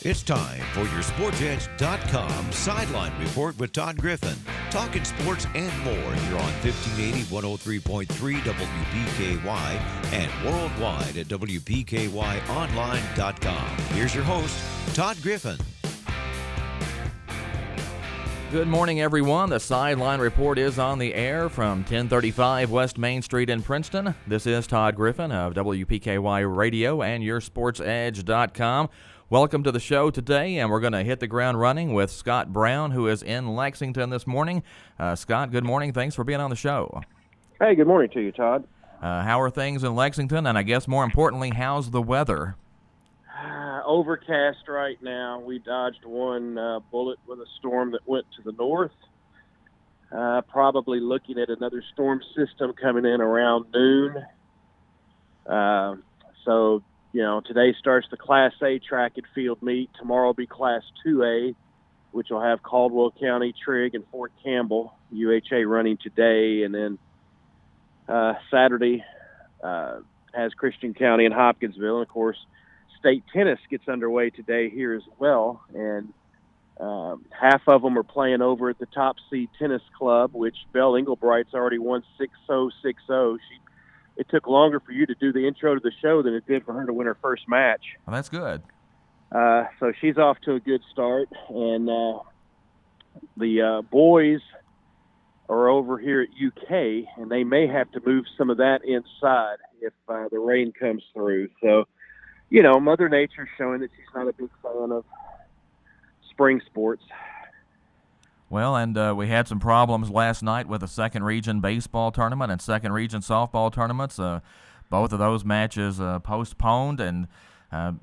It's time for your SportsEdge.com Sideline Report with Todd Griffin. Talking sports and more here on 1580, 103.3 WPKY and worldwide at WPKYonline.com. Here's your host, Todd Griffin. Good morning, everyone. The Sideline Report is on the air from 1035 West Main Street in Princeton. This is Todd Griffin of WPKY Radio and your SportsEdge.com. Welcome to the show today, and we're going to hit the ground running with Scott Brown, who is in Lexington this morning. Scott, good morning. Thanks for being on the show. Hey, good morning to you, Todd. How are things in Lexington, and I guess more importantly, how's the weather? Overcast right now. We dodged one bullet with a storm that went to the north. Probably looking at another storm system coming in around noon. Today starts the Class A track and field meet. Tomorrow will be Class 2A, which will have Caldwell County, Trigg, and Fort Campbell, UHA running today. And then Saturday has Christian County and Hopkinsville. And, of course, state tennis gets underway today here as well. And half of them are playing over at the Top Seed Tennis Club, which Belle Englebright's already won 6-0, 6-0. It took longer for you to do the intro to the show than it did for her to win her first match. Well, that's good. So she's off to a good start. And the boys are over here at UK, and they may have to move some of that inside if the rain comes through. So, Mother Nature's showing that she's not a big fan of spring sports. Well, and we had some problems last night with the second region baseball tournament and second region softball tournaments. Both of those matches postponed, and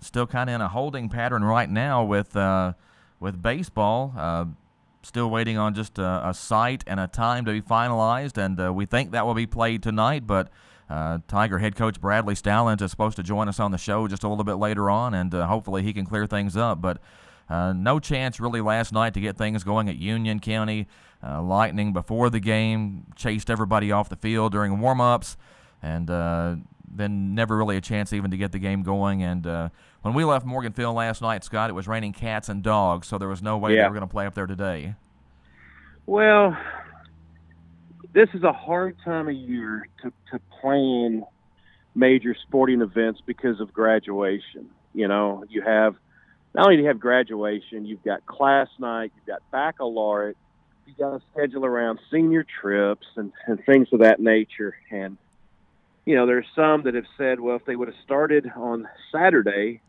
still kind of in a holding pattern right now with baseball. Still waiting on just a site and a time to be finalized, and we think that will be played tonight. But Tiger head coach Bradley Stallins is supposed to join us on the show just a little bit later on, and hopefully he can clear things up. But no chance really last night to get things going at Union County. Lightning before the game chased everybody off the field during warm-ups, and then never really a chance even to get the game going. And when we left Morganfield last night, Scott, it was raining cats and dogs, so there was no way they were going to play up there today. Well, this is a hard time of year to plan major sporting events because of graduation. You have not only do you have graduation, you've got class night, you've got baccalaureate, you've got to schedule around senior trips and things of that nature. And, there's some that have said, well, if they would have started on Saturday,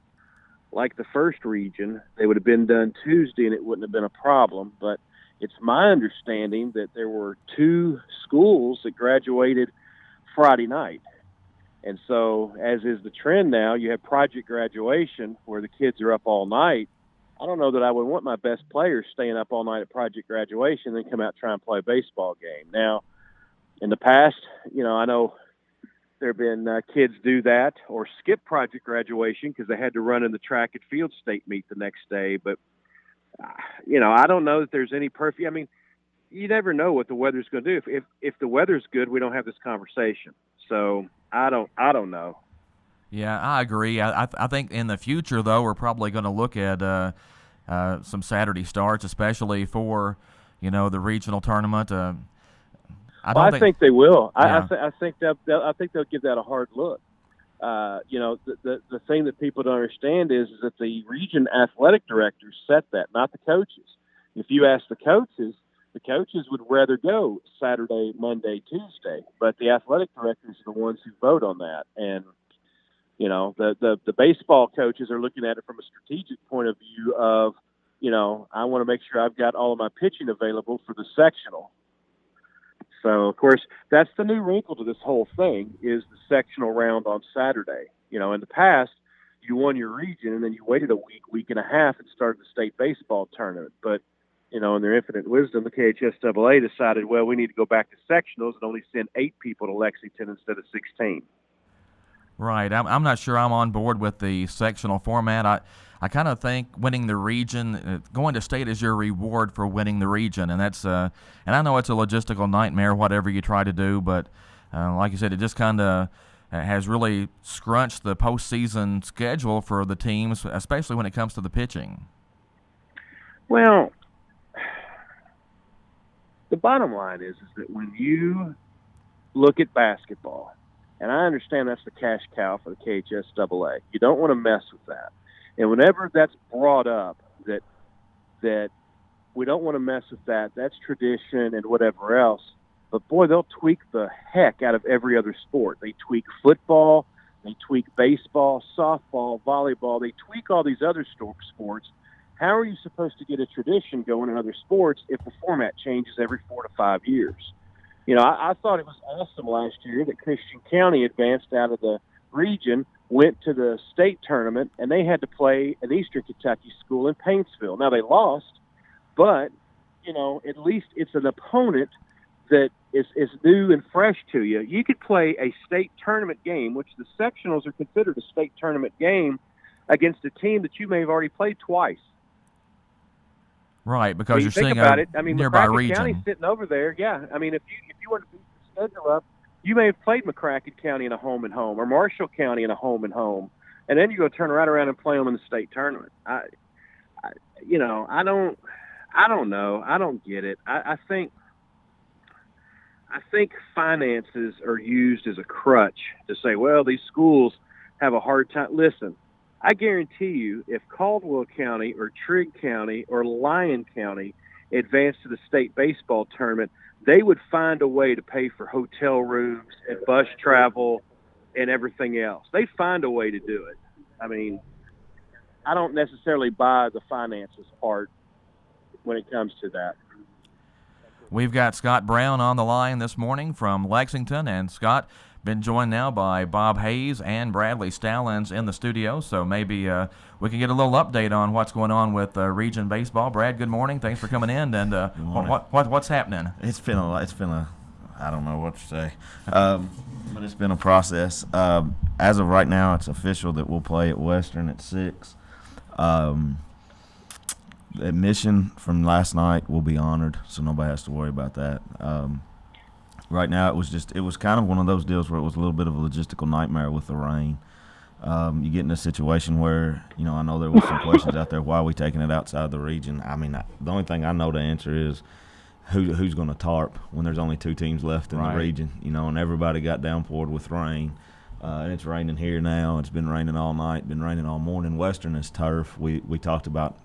like the first region, they would have been done Tuesday and it wouldn't have been a problem. But it's my understanding that there were two schools that graduated Friday night. And so, as is the trend now, you have project graduation where the kids are up all night. I don't know that I would want my best players staying up all night at project graduation and then come out and try and play a baseball game. Now, in the past, I know there have been kids do that or skip project graduation because they had to run in the track and field state meet the next day. But, I don't know that there's any perfect – I mean, you never know what the weather's going to do. If the weather's good, we don't have this conversation. So I don't know. Yeah, I agree. I think in the future, though, we're probably going to look at some Saturday starts, especially for the regional tournament. I think they will. Yeah. I think they'll give that a hard look. The thing that people don't understand is that the region athletic directors set that, not the coaches. If you ask the coaches would rather go Saturday, Monday, Tuesday, but the athletic directors are the ones who vote on that. And, the baseball coaches are looking at it from a strategic point of view of, I want to make sure I've got all of my pitching available for the sectional. So, of course, that's the new wrinkle to this whole thing is the sectional round on Saturday. In the past, you won your region and then you waited a week and a half and started the state baseball tournament. But, in their infinite wisdom, the KHSAA decided, well, we need to go back to sectionals and only send 8 people to Lexington instead of 16. Right. I'm not sure I'm on board with the sectional format. I kind of think winning the region, going to state is your reward for winning the region, and that's and I know it's a logistical nightmare, whatever you try to do, but like you said, it just kind of has really scrunched the postseason schedule for the teams, especially when it comes to the pitching. Well, the bottom line is that when you look at basketball, and I understand that's the cash cow for the KHSAA, you don't want to mess with that. And whenever that's brought up, that we don't want to mess with that, that's tradition and whatever else. But, boy, they'll tweak the heck out of every other sport. They tweak football. They tweak baseball, softball, volleyball. They tweak all these other sports. How are you supposed to get a tradition going in other sports if the format changes every 4 to 5 years? You know, I thought it was awesome last year that Christian County advanced out of the region, went to the state tournament, and they had to play an Eastern Kentucky school in Paintsville. Now, they lost, but, you know, at least it's an opponent that is new and fresh to you. You could play a state tournament game, which the sectionals are considered a state tournament game, against a team that you may have already played twice. Right, because you're seeing a nearby McCracken region. County's sitting over there. Yeah, I mean, if you were to beat the schedule up, you may have played McCracken County in a home and home, or Marshall County in a home and home, and then you go turn right around and play them in the state tournament. I don't know. I don't get it. I think finances are used as a crutch to say, well, these schools have a hard time. Listen, I guarantee you if Caldwell County or Trigg County or Lyon County advanced to the state baseball tournament, they would find a way to pay for hotel rooms and bus travel and everything else. They'd find a way to do it. I mean, I don't necessarily buy the finances part when it comes to that. We've got Scott Brown on the line this morning from Lexington, and Scott, been joined now by Bob Hayes and Bradley Stallins in the studio, so maybe we can get a little update on what's going on with region baseball. Brad, good morning. Thanks for coming in, and what's happening? It's been a I don't know what to say, but it's been a process. As of right now, it's official that we'll play at Western at 6. Admission from last night will be honored, so nobody has to worry about that. Right now, it was kind of one of those deals where it was a little bit of a logistical nightmare with the rain. You get in a situation where, you know, I know there was some questions out there, why are we taking it outside the region? I mean, the only thing I know the answer is who's going to tarp when there's only 2 teams left in the region, you know, and everybody got downpoured with rain. And it's raining here now. It's been raining all night, been raining all morning. Western is turf. We talked about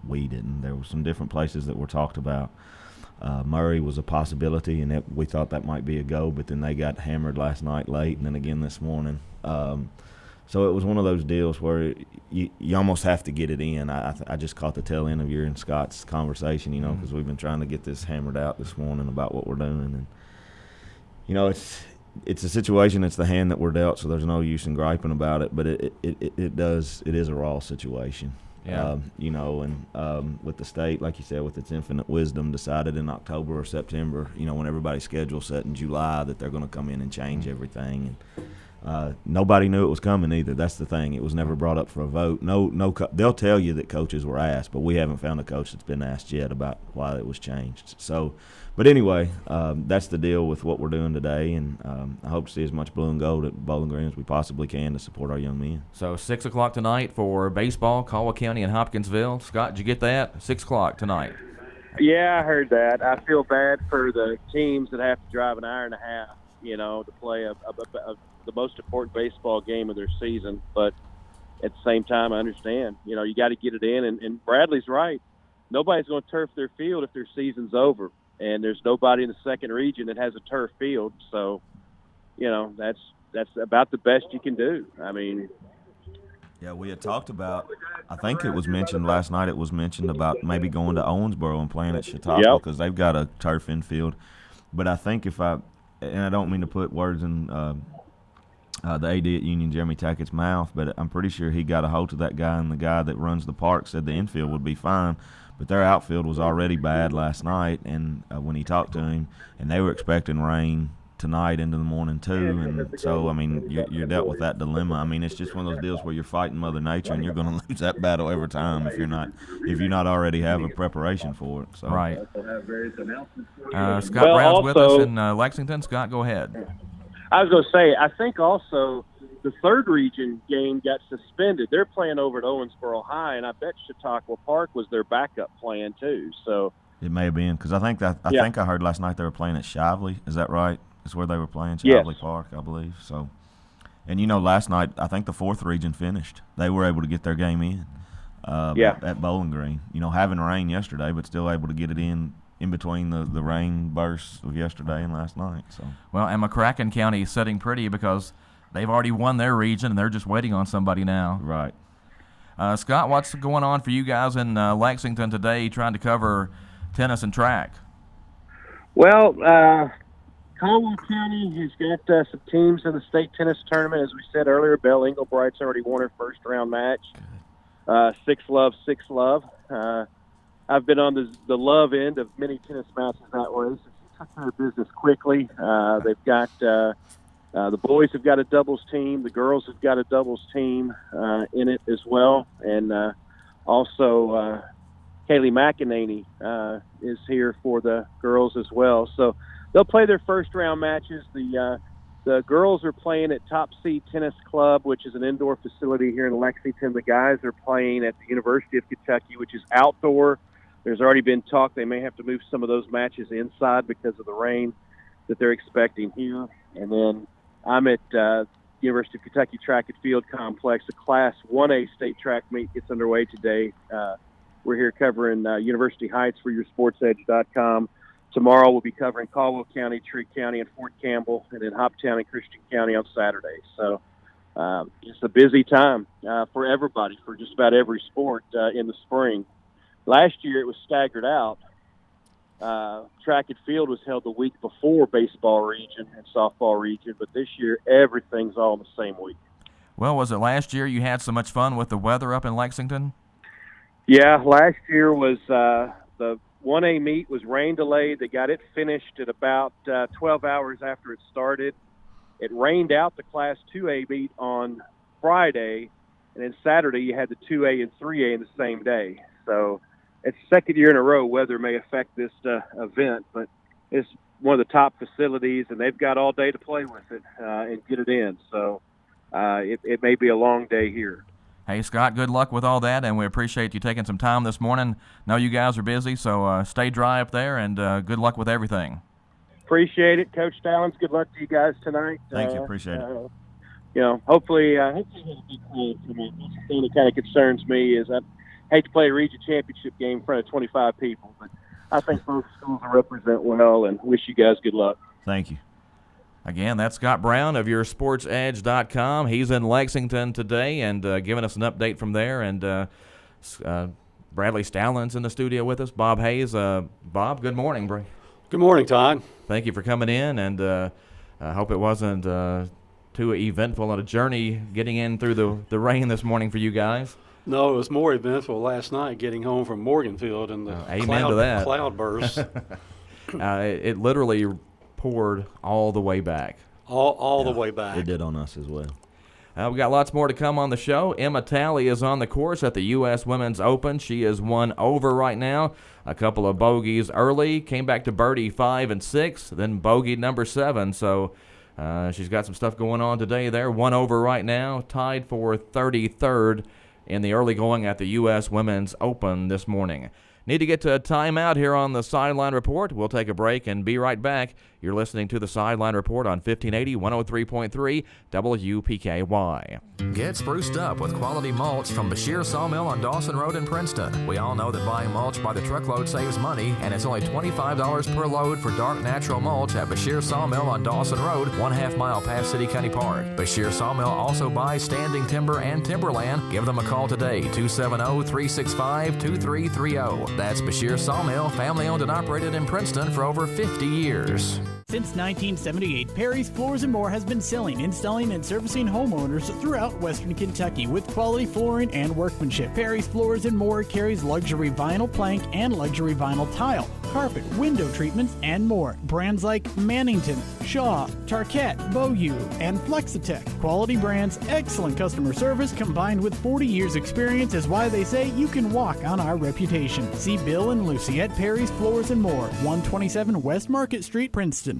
we didn't. There were some different places that were talked about. Murray was a possibility, and we thought that might be a go, but then they got hammered last night late and then again this morning. So it was one of those deals where you almost have to get it in. I just caught the tail end of your and Scott's conversation, you know, because we've been trying to get this hammered out this morning about what we're doing. And, you know, it's a situation. It's the hand that we're dealt, so there's no use in griping about it. But it is a raw situation. Yeah. You know, and with the state, like you said, with its infinite wisdom, decided in October or September, you know, when everybody's schedule set in July, that they're going to come in and change everything. And nobody knew it was coming either. That's the thing. It was never brought up for a vote. They'll tell you that coaches were asked, but we haven't found a coach that's been asked yet about why it was changed. So, but anyway, that's the deal with what we're doing today, and I hope to see as much blue and gold at Bowling Green as we possibly can to support our young men. So 6 o'clock tonight for baseball, Caldwell County and Hopkinsville. Scott, did you get that? 6 o'clock tonight. Yeah, I heard that. I feel bad for the teams that have to drive an hour and a half, you know, to play the most important baseball game of their season. But at the same time, I understand. You know, you got to get it in. And Bradley's right. Nobody's going to turf their field if their season's over. And there's nobody in the second region that has a turf field. So, you know, that's about the best you can do. I mean, yeah, we had talked about, I think it was mentioned last night, it was mentioned about maybe going to Owensboro and playing at Chautauqua because they've got a turf infield. But I think and I don't mean to put words in the AD at Union, Jeremy Tackett's mouth, but I'm pretty sure he got a hold of that guy, and the guy that runs the park said the infield would be fine. But their outfield was already bad last night, and when he talked to him, and they were expecting rain tonight into the morning too, and so I mean you're dealt with that dilemma. I mean it's just one of those deals where you're fighting Mother Nature, and you're going to lose that battle every time if you're not already have a preparation for it. So. Right. Scott Brown's with us in Lexington. Scott, go ahead. I was going to say, I think also the third region game got suspended. They're playing over at Owensboro High, and I bet Chautauqua Park was their backup plan too. So it may have been because I think I heard last night they were playing at Shively. Is that right? Is where they were playing, Shively Park, I believe. So, and last night I think the fourth region finished. They were able to get their game in at Bowling Green. Having rain yesterday, but still able to get it in between the rain bursts of yesterday and last night. So well, and McCracken County is sitting pretty because they've already won their region and they're just waiting on somebody now. Right. Scott, what's going on for you guys in Lexington today, trying to cover tennis and track? Well, Caldwell County has got some teams in the state tennis tournament. As we said earlier, Belle Englebright's already won her first round match. 6-love. I've been on the love end of many tennis matches that way. So she took care of business quickly. They've got the boys have got a doubles team. The girls have got a doubles team in it as well. And also Kaylee McEnany is here for the girls as well. So they'll play their first round matches. The girls are playing at Top Seed Tennis Club, which is an indoor facility here in Lexington. The guys are playing at the University of Kentucky, which is outdoor. There's already been talk they may have to move some of those matches inside because of the rain that they're expecting here. And then I'm at University of Kentucky Track and Field Complex. The Class 1A state track meet gets underway today. We're here covering University Heights for YourSportsEdge.com. Tomorrow we'll be covering Caldwell County, Trigg County, and Fort Campbell, and then Hoptown and Christian County on Saturday. So it's a busy time for everybody, for just about every sport in the spring. Last year it was staggered out. Track and field was held the week before baseball region and softball region, but this year everything's all in the same week. Well, was it last year you had so much fun with the weather up in Lexington? Yeah, last year was the 1A meet was rain delayed. They got it finished at about 12 hours after it started. It rained out the Class 2A meet on Friday, and then Saturday you had the 2A and 3A in the same day. So it's the second year in a row weather may affect this event, but it's one of the top facilities, and they've got all day to play with it and get it in. So it may be a long day here. Hey, Scott, good luck with all that, and we appreciate you taking some time this morning. Know you guys are busy, so stay dry up there, and good luck with everything. Appreciate it, Coach Stallins. Good luck to you guys tonight. Thank you. Appreciate it. Hopefully we'll have a big crowd tonight. The thing that kind of concerns me is I hate to play a region championship game in front of 25 people, but I think both schools will represent well, and wish you guys good luck. Thank you. Again, that's Scott Brown of YourSportsEdge.com. He's in Lexington today and giving us an update from there. And Bradley Stallins in the studio with us. Bob Hayes. Bob, good morning. Good morning, Todd. Thank you for coming in, and I hope it wasn't too eventful on a journey getting in through the rain this morning for you guys. No, it was more eventful last night getting home from Morganfield and the cloud burst. It literally poured all the way back. All the way back. It did on us as well. We got lots more to come on the show. Emma Talley is on the course at the U.S. Women's Open. She is 1 over right now. A couple of bogeys early. Came back to birdie 5 and 6, then bogey number 7. So she's got some stuff going on today there. 1 over right now. Tied for 33rd in the early going at the U.S. Women's Open this morning. Need to get to a timeout here on the Sideline Report. We'll take a break and be right back. You're listening to the Sideline Report on 1580, 103.3 WPKY. Get spruced up with quality mulch from Bashir Sawmill on Dawson Road in Princeton. We all know that buying mulch by the truckload saves money, and it's only $25 per load for dark natural mulch at Bashir Sawmill on Dawson Road, 1/2 mile past City County Park. Bashir Sawmill also buys standing timber and timberland. Give them a call today, 270-365-2330. That's Bashir Sawmill, family owned and operated in Princeton for over 50 years. Since 1978, Perry's Floors & More has been selling, installing, and servicing homeowners throughout Western Kentucky with quality flooring and workmanship. Perry's Floors & More carries luxury vinyl plank and luxury vinyl tile, carpet, window treatments, and more. Brands like Mannington, Shaw, Tarkett, Beaulieu, and Flexitech. Quality brands, excellent customer service, combined with 40 years experience is why they say you can walk on our reputation. See Bill and Lucy at Perry's Floors & More, 127 West Market Street, Princeton.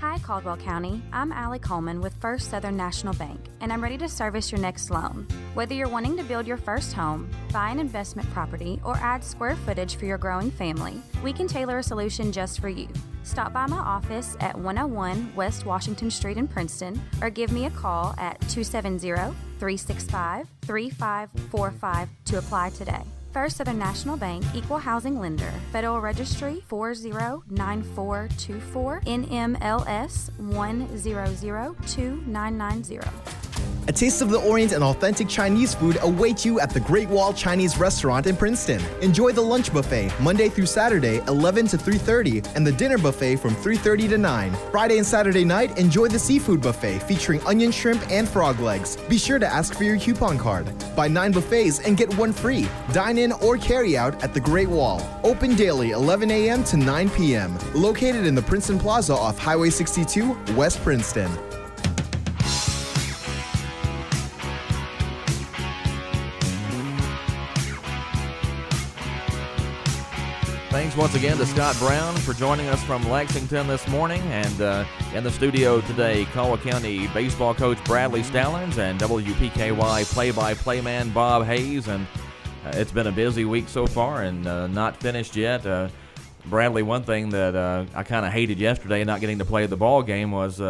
Hi, Caldwell County. I'm Allie Coleman with First Southern National Bank, and I'm ready to service your next loan. Whether you're wanting to build your first home, buy an investment property, or add square footage for your growing family, we can tailor a solution just for you. Stop by my office at 101 West Washington Street in Princeton, or give me a call at 270-365-3545 to apply today. First Southern National Bank, Equal Housing Lender, Federal Registry 409424, NMLS 1002990. A taste of the Orient and authentic Chinese food awaits you at the Great Wall Chinese Restaurant in Princeton. Enjoy the lunch buffet Monday through Saturday, 11 to 3:30, and the dinner buffet from 3:30 to 9. Friday and Saturday night, enjoy the seafood buffet featuring onion shrimp and frog legs. Be sure to ask for your coupon card. Buy 9 buffets and get 1 free. Dine in or carry out at the Great Wall. Open daily, 11 a.m. to 9 p.m. Located in the Princeton Plaza off Highway 62, West Princeton. Thanks once again to Scott Brown for joining us from Lexington this morning. And in the studio today, Caldwell County baseball coach Bradley Stallins and WPKY play-by-play man Bob Hayes. And it's been a busy week so far and not finished yet. Bradley, one thing that I kind of hated yesterday, not getting to play the ball game, was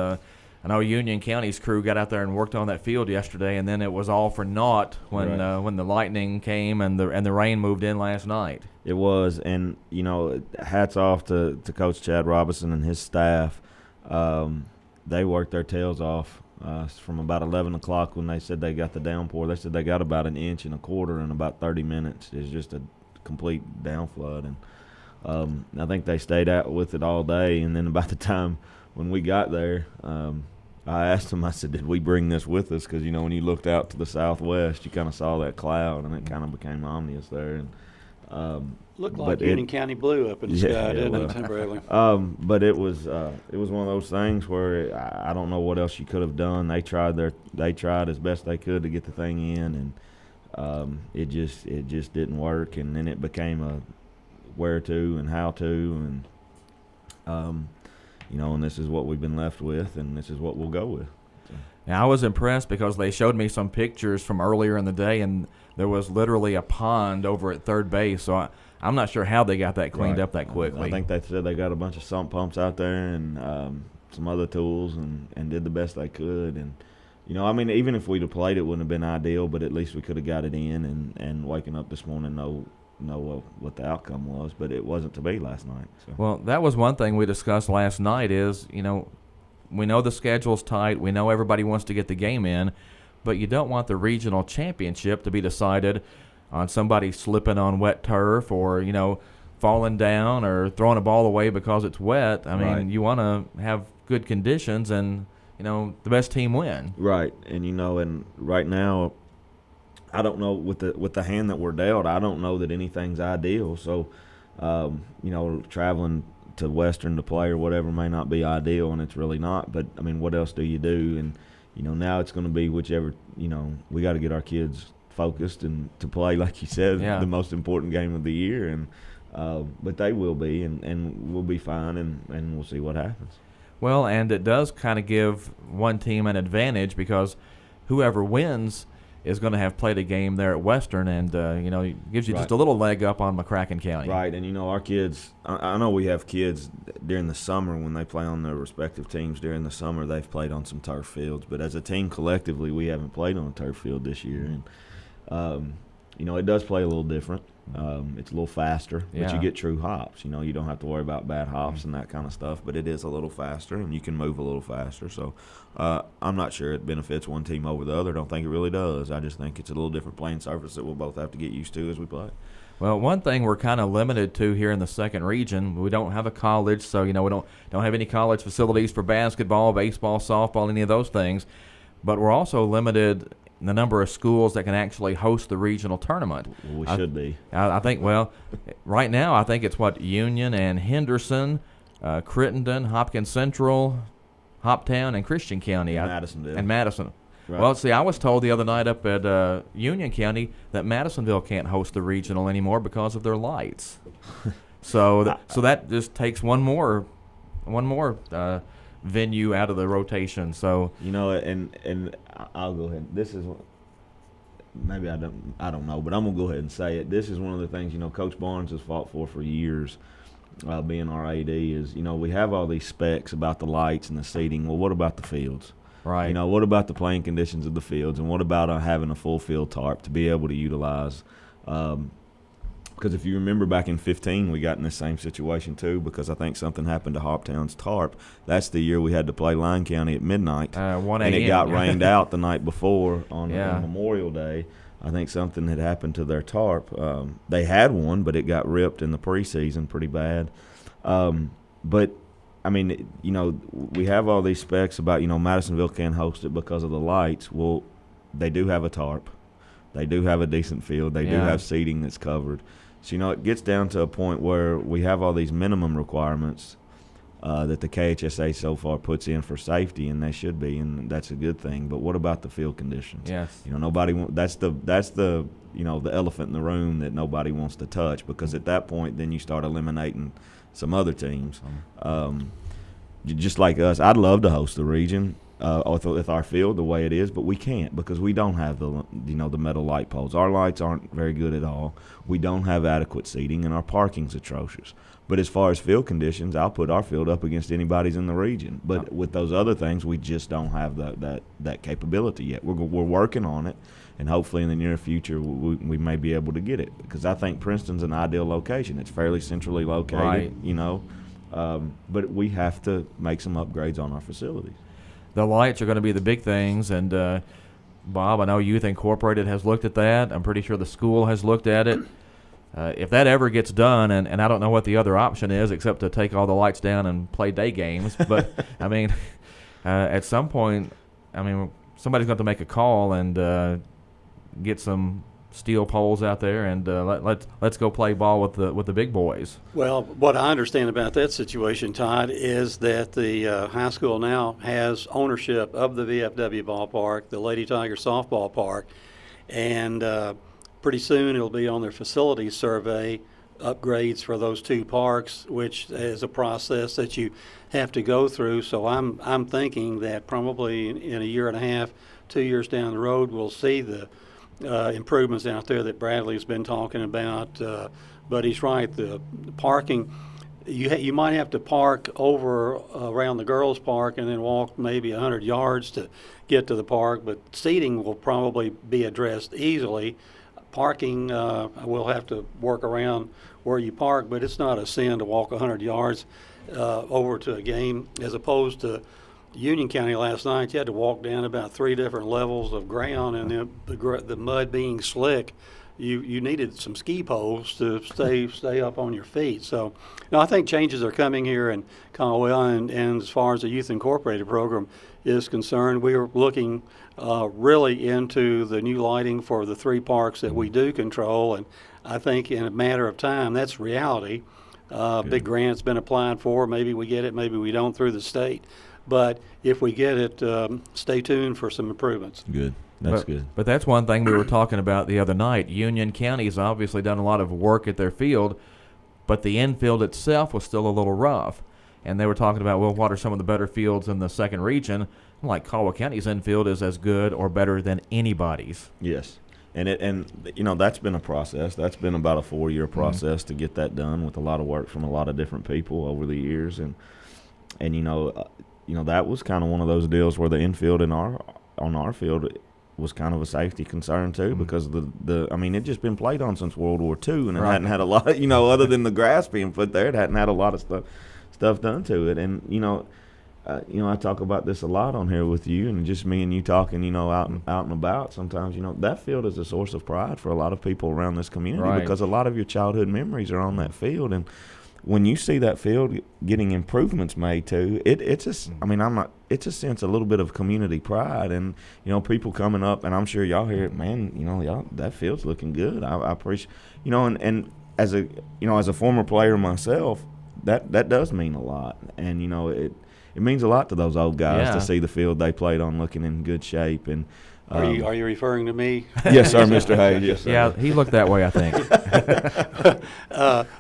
I know Union County's crew got out there and worked on that field yesterday, and then it was all for naught when the lightning came and the rain moved in last night. It was, and you know, hats off to Coach Chad Robinson and his staff. They worked their tails off from about 11 o'clock when they said they got the downpour. They said they got about 1.25 inches in about 30 minutes. It's just a complete down flood, and I think they stayed out with it all day. And then about the time when we got there, I asked them, I said, did we bring this with us? Because, you know, when you looked out to the southwest, you kind of saw that cloud, and it kind of became ominous there. And looked like Union County blue up in the sky, didn't it, temporarily? But it was one of those things where I don't know what else you could have done. They tried as best they could to get the thing in, and it just didn't work. And then it became a where to and how to, and you know, and this is what we've been left with, and this is what we'll go with. So. Yeah, I was impressed because they showed me some pictures from earlier in the day, and there was literally a pond over at third base. So I'm not sure how they got that cleaned up that quickly. I think they said they got a bunch of sump pumps out there and some other tools and did the best they could. And, you know, I mean, even if we'd have played, it wouldn't have been ideal, but at least we could have got it in and waking up this morning know what the outcome was, but it wasn't to be last night. So. Well, that was one thing we discussed last night is, you know, we know the schedule's tight. We know everybody wants to get the game in, but you don't want the regional championship to be decided on somebody slipping on wet turf or, you know, falling down or throwing a ball away because it's wet. I mean, you want to have good conditions and, you know, the best team win. Right. And, you know, and right now, I don't know with the hand that we're dealt, I don't know that anything's ideal. So, you know, traveling to Western to play or whatever may not be ideal, and it's really not. But, I mean, what else do you do? And, you know, now it's going to be whichever, you know, we got to get our kids focused and to play, like you said, the most important game of the year. And but they will be, and we'll be fine, and we'll see what happens. Well, and it does kind of give one team an advantage because whoever wins is going to have played a game there at Western, and, you know, it gives you just a little leg up on McCracken County. Right, and, you know, our kids, I know we have kids during the summer when they play on their respective teams during the summer, they've played on some turf fields. But as a team collectively, we haven't played on a turf field this year. And, you know, it does play a little different. It's a little faster, but you get true hops. You know, you don't have to worry about bad hops and that kind of stuff, but it is a little faster, and you can move a little faster. So I'm not sure it benefits one team over the other. I don't think it really does. I just think it's a little different playing surface that we'll both have to get used to as we play. Well, one thing we're kind of limited to here in the second region, we don't have a college, so, you know, we don't have any college facilities for basketball, baseball, softball, any of those things. But we're also limited in the number of schools that can actually host the regional tournament. Well, we should be. I think, well, right now I think it's Union and Henderson, Crittenden, Hopkins Central, Hoptown, and Christian County. And Madison. Right. Well, see, I was told the other night up at Union County that Madisonville can't host the regional anymore because of their lights. So that just takes one more venue out of the rotation. So and I'll go ahead. This is maybe I don't know, but I'm gonna go ahead and say it. This is one of the things Coach Barnes has fought for years. Being our AD is we have all these specs about the lights and the seating. Well, what about the fields? Right. What about the playing conditions of the fields, and what about having a full field tarp to be able to utilize? Because if you remember back in 2015, we got in the same situation too, because I think something happened to Hoptown's tarp. That's the year we had to play Lyon County at midnight, 1 and a.m. it got rained out the night before on Memorial Day. I think something had happened to their tarp. They had one, but it got ripped in the preseason pretty bad. But I mean, we have all these specs about, Madisonville can't host it because of the lights. Well, they do have a tarp. They do have a decent field. They do have seating that's covered. So, it gets down to a point where we have all these minimum requirements that the KHSA so far puts in for safety, and they should be, and that's a good thing. But what about the field conditions? Yes. Nobody that's the the elephant in the room that nobody wants to touch, because at that point then you start eliminating some other teams. Just like us, I'd love to host the region with our field the way it is, but we can't because we don't have the the metal light poles. Our lights aren't very good at all. We don't have adequate seating, and our parking's atrocious. But as far as field conditions, I'll put our field up against anybody's in the region. But with those other things, we just don't have that capability yet. We're working on it, and hopefully in the near future we may be able to get it, because I think Princeton's an ideal location. It's fairly centrally located, right. But we have to make some upgrades on our facilities. The lights are going to be the big things, and Bob, I know Youth Incorporated has looked at that. I'm pretty sure the school has looked at it. If that ever gets done, and I don't know what the other option is except to take all the lights down and play day games, but I mean, at some point, somebody's going to make a call and get some steel poles out there, and let's go play ball with the big boys. Well, what I understand about that situation, Todd, is that the high school now has ownership of the VFW ballpark, the Lady Tiger softball park, and pretty soon it'll be on their facilities survey, upgrades for those two parks, which is a process that you have to go through. So I'm thinking that probably in a year and a half, 2 years down the road, we'll see the improvements out there that Bradley's been talking about. But he's right, the parking, you might have to park over around the girls' park and then walk maybe 100 yards to get to the park, but seating will probably be addressed easily. Parking, we'll have to work around where you park, but it's not a sin to walk 100 yards over to a game, as opposed to Union County last night. You had to walk down about 3 different levels of ground, and the mud being slick, you needed some ski poles to stay up on your feet. So, I think changes are coming here in Caldwell, and as far as the Youth Incorporated program is concerned, we are looking really into the new lighting for the 3 parks that we do control, and I think in a matter of time, that's reality. Big grant's been applied for. Maybe we get it, maybe we don't through the state. But if we get it, stay tuned for some improvements. Good. That's good. But that's one thing we were talking about the other night. Union County's obviously done a lot of work at their field, but the infield itself was still a little rough. And they were talking about, well, what are some of the better fields in the second region? Like Caldwell County's infield is as good or better than anybody's. Yes. And that's been a process. That's been about a 4-year process to get that done, with a lot of work from a lot of different people over the years. And that was kind of one of those deals where the infield on our field was kind of a safety concern too, because it just been played on since World War II, and it hadn't had a lot of, other than the grass being put there, it hadn't had a lot of stuff done to it. And I talk about this a lot on here with you, and just me and you talking, out and about. Sometimes, that field is a source of pride for a lot of people around this community, because a lot of your childhood memories are on that field. And when you see that field getting improvements made to, it's a sense, a little bit of community pride, and people coming up, and I'm sure y'all hear it, man. Y'all, that field's looking good. I appreciate, and as a former player myself, that does mean a lot, and it means a lot to those old guys to see the field they played on looking in good shape. And are you referring to me? Yes, sir, Mr. Hayes. Yes, sir. Yeah, he looked that way, I think.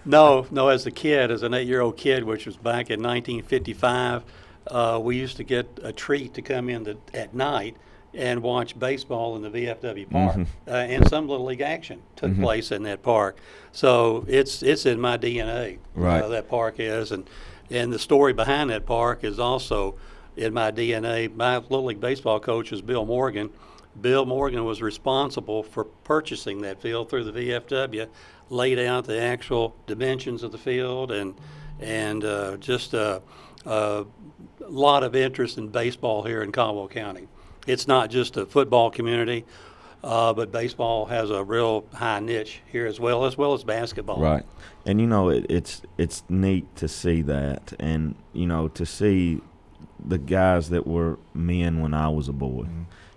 No. As a kid, as an 8-year-old kid, which was back in 1955, we used to get a treat to come in at night and watch baseball in the VFW park. And some Little League action took place in that park. So it's in my DNA, right. That park is. And the story behind that park is also in my DNA. My Little League baseball coach was Bill Morgan. Bill Morgan was responsible for purchasing that field through the VFW, laid out the actual dimensions of the field, and just a lot of interest in baseball here in Caldwell County. It's not just a football community, but baseball has a real high niche here as well as basketball. Right, and it's neat to see that, and to see the guys that were men when I was a boy.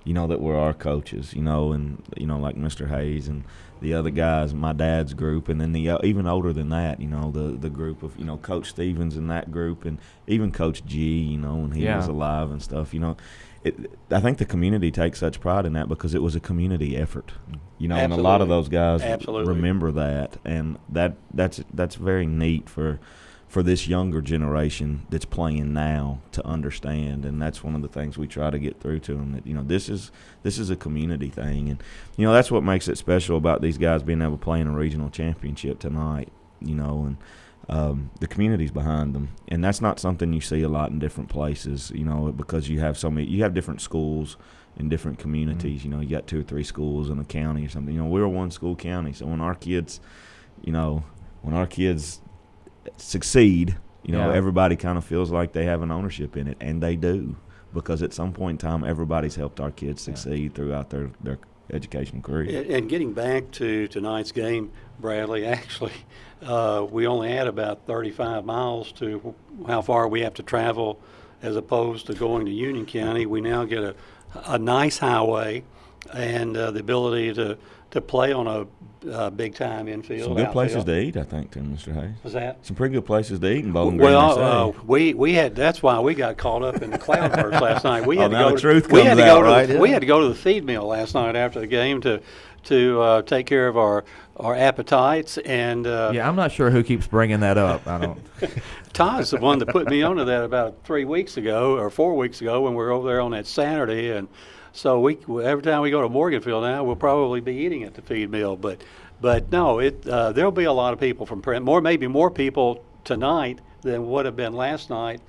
That were our coaches, and like Mr. Hayes and the other guys, my dad's group, and then even older than that, the group of, Coach Stevens and that group, and even Coach G, when he was alive and stuff, I think the community takes such pride in that because it was a community effort, and a lot of those guys remember that, and that's very neat for this younger generation that's playing now to understand, and that's one of the things we try to get through to them, that this is a community thing, and that's what makes it special about these guys being able to play in a regional championship tonight, and the community's behind them, and that's not something you see a lot in different places, because you have different schools in different communities. You got 2 or 3 schools in a county or something. We're a one-school county, so when our kids succeed, everybody kind of feels like they have an ownership in it, and they do, because at some point in time everybody's helped our kids succeed throughout their educational career. And getting back to tonight's game, Bradley, actually we only had about 35 miles to how far we have to travel as opposed to going to Union County. We now get a nice highway and the ability to play on a big-time infield. Some good places to eat, I think, too, Mr. Hayes. Was that? Some pretty good places to eat in Bowling Green. Well, we had. That's why we got caught up in the cloudburst last night. We had to go. We had to go to the feed mill last night after the game to take care of our appetites and. I'm not sure who keeps bringing that up. I don't. Todd's the one that put me onto that about 3 weeks ago or 4 weeks ago when we were over there on that Saturday, and so every time we go to Morganfield now, we'll probably be eating at the feed mill. But no, there'll be a lot of people from maybe more people tonight than would have been last night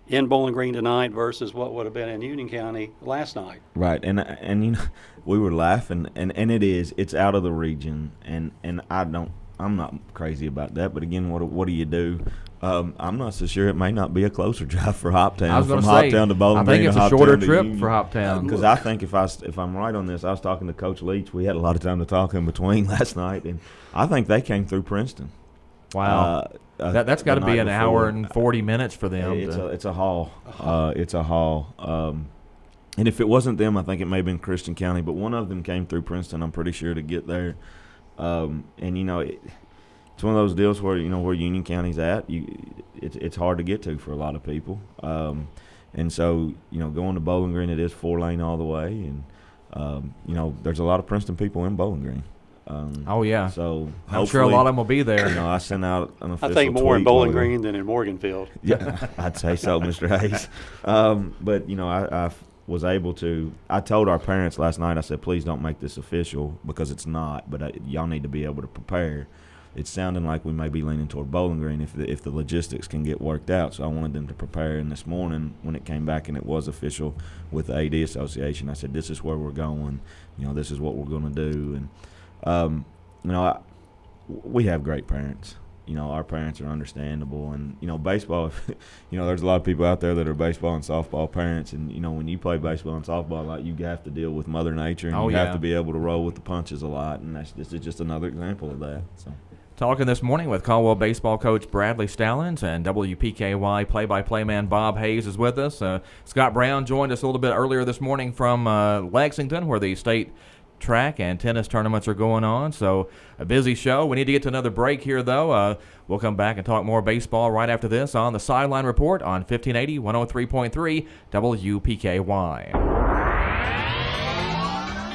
in Bowling Green tonight versus what would have been in Union County last night. Right, and we were laughing, and it's out of the region, and I'm not crazy about that. But again, what do you do? I'm not so sure. It may not be a closer drive for Hoptown from Hoptown to Bowling Green. I think it's a shorter trip for Hoptown. Because I think if I'm right on this, I was talking to Coach Leach. We had a lot of time to talk in between last night, and I think they came through Princeton. Wow, that's got to be an hour and 40 minutes for them. It's a haul. It's a haul. And if it wasn't them, I think it may have been Christian County. But one of them came through Princeton, I'm pretty sure, to get there. It's one of those deals where where Union County's at. It's hard to get to for a lot of people, and so going to Bowling Green, it is 4-lane all the way, and there's a lot of Princeton people in Bowling Green. Oh yeah, so I'm sure a lot of them will be there. I sent out an official. I think more in Bowling Green than in Morganfield. Yeah, I'd say so, Mr. Hayes. But I was able to. I told our parents last night. I said, please don't make this official because it's not. But y'all need to be able to prepare. It's sounding like we may be leaning toward Bowling Green if the logistics can get worked out. So I wanted them to prepare. And this morning when it came back and it was official with the AD Association, I said, this is where we're going. This is what we're going to do. And, we have great parents. Our parents are understandable. And, baseball, there's a lot of people out there that are baseball and softball parents. And, when you play baseball and softball a lot, you have to deal with Mother Nature. And you have to be able to roll with the punches a lot. And this is just another example of that. So. Talking this morning with Caldwell baseball coach Bradley Stallins, and WPKY play-by-play man Bob Hayes is with us. Scott Brown joined us a little bit earlier this morning from Lexington, where the state track and tennis tournaments are going on. So a busy show. We need to get to another break here, though. We'll come back and talk more baseball right after this on the Sideline Report on 1580, 103.3 WPKY.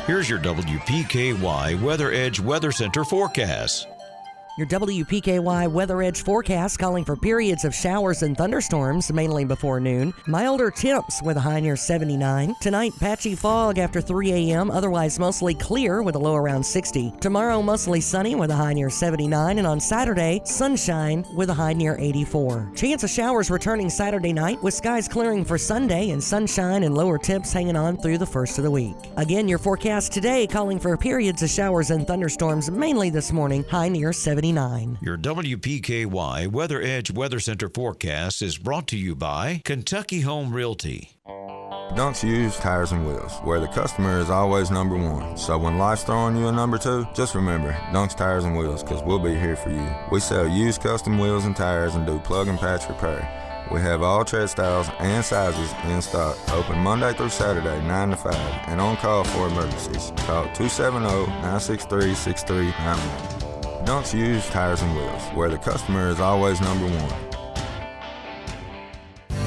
Here's your WPKY Weather Edge Weather Center forecast. Your WPKY Weather Edge forecast calling for periods of showers and thunderstorms, mainly before noon. Milder temps with a high near 79. Tonight, patchy fog after 3 a.m., otherwise mostly clear with a low around 60. Tomorrow, mostly sunny with a high near 79. And on Saturday, sunshine with a high near 84. Chance of showers returning Saturday night with skies clearing for Sunday and sunshine and lower temps hanging on through the first of the week. Again, your forecast today calling for periods of showers and thunderstorms, mainly this morning, high near 79. Your WPKY Weather Edge Weather Center forecast is brought to you by Kentucky Home Realty. Dunks Used Tires and Wheels, where the customer is always number one. So when life's throwing you a number two, just remember, Dunks Tires and Wheels, because we'll be here for you. We sell used custom wheels and tires and do plug and patch repair. We have all tread styles and sizes in stock. Open Monday through Saturday, 9 to 5, and on call for emergencies. Call 270-963-6391. Dunks Used Tires and Wheels, where the customer is always number one.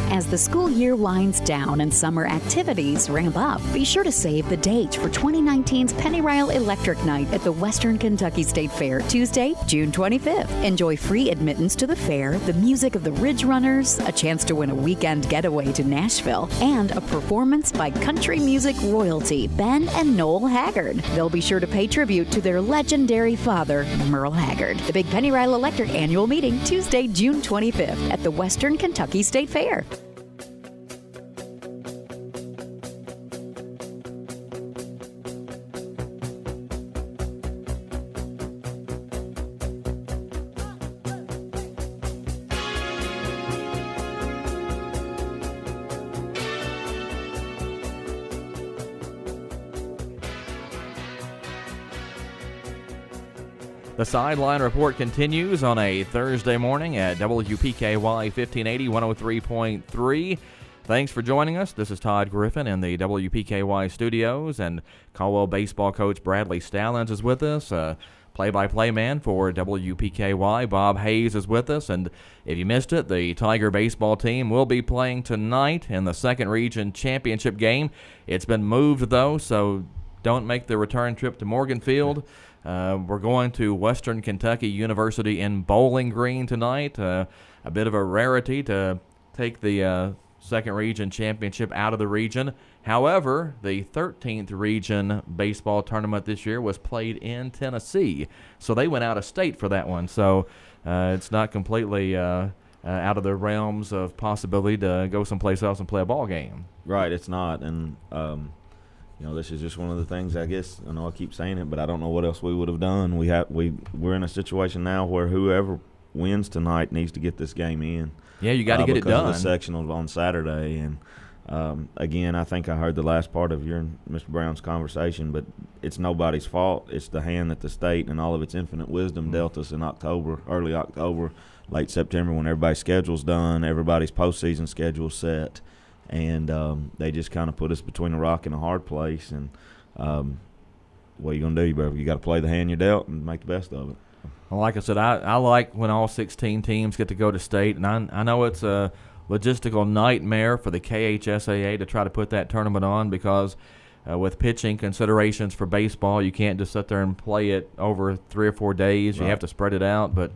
As the school year winds down and summer activities ramp up, be sure to save the date for 2019's Pennyrile Electric Night at the Western Kentucky State Fair, Tuesday, June 25th. Enjoy free admittance to the fair, the music of the Ridge Runners, a chance to win a weekend getaway to Nashville, and a performance by country music royalty Ben and Noel Haggard. They'll be sure to pay tribute to their legendary father, Merle Haggard. The Big Pennyrile Electric Annual Meeting, Tuesday, June 25th at the Western Kentucky State Fair. The Sideline Report continues on a Thursday morning at WPKY 1580 103.3. Thanks for joining us. This is Todd Griffin in the WPKY studios, and Caldwell baseball coach Bradley Stallins is with us. Play-by-play man for WPKY, Bob Hayes, is with us. And if you missed it, the Tiger baseball team will be playing tonight in the second region championship game. It's been moved, though, so don't make the return trip to Morgan Field. We're going to Western Kentucky University in Bowling Green tonight. A bit of a rarity to take the second region championship out of the region. However, the 13th region baseball tournament this year was played in Tennessee, so they went out of state for that one. So it's not completely out of the realms of possibility to go someplace else and play a ball game. Right, it's not, and this is just one of the things, I guess. I know I keep saying it, but I don't know what else we would have done. We're in a situation now where whoever wins tonight needs to get this game in. Yeah, you got to get it done. Because of the sectional on Saturday. And, again, I think I heard the last part of your and Mr. Brown's conversation, but it's nobody's fault. It's the hand that the state and all of its infinite wisdom dealt us in October, early October, late September, when everybody's schedule's done, everybody's postseason schedule's set. And they just kind of put us between a rock and a hard place. And what are you going to do? You got to play the hand you're dealt and make the best of it. Well, like I said, I like when all 16 teams get to go to state. And I know it's a logistical nightmare for the KHSAA to try to put that tournament on because with pitching considerations for baseball, you can't just sit there and play it over 3 or 4 days. Right. You have to spread it out. But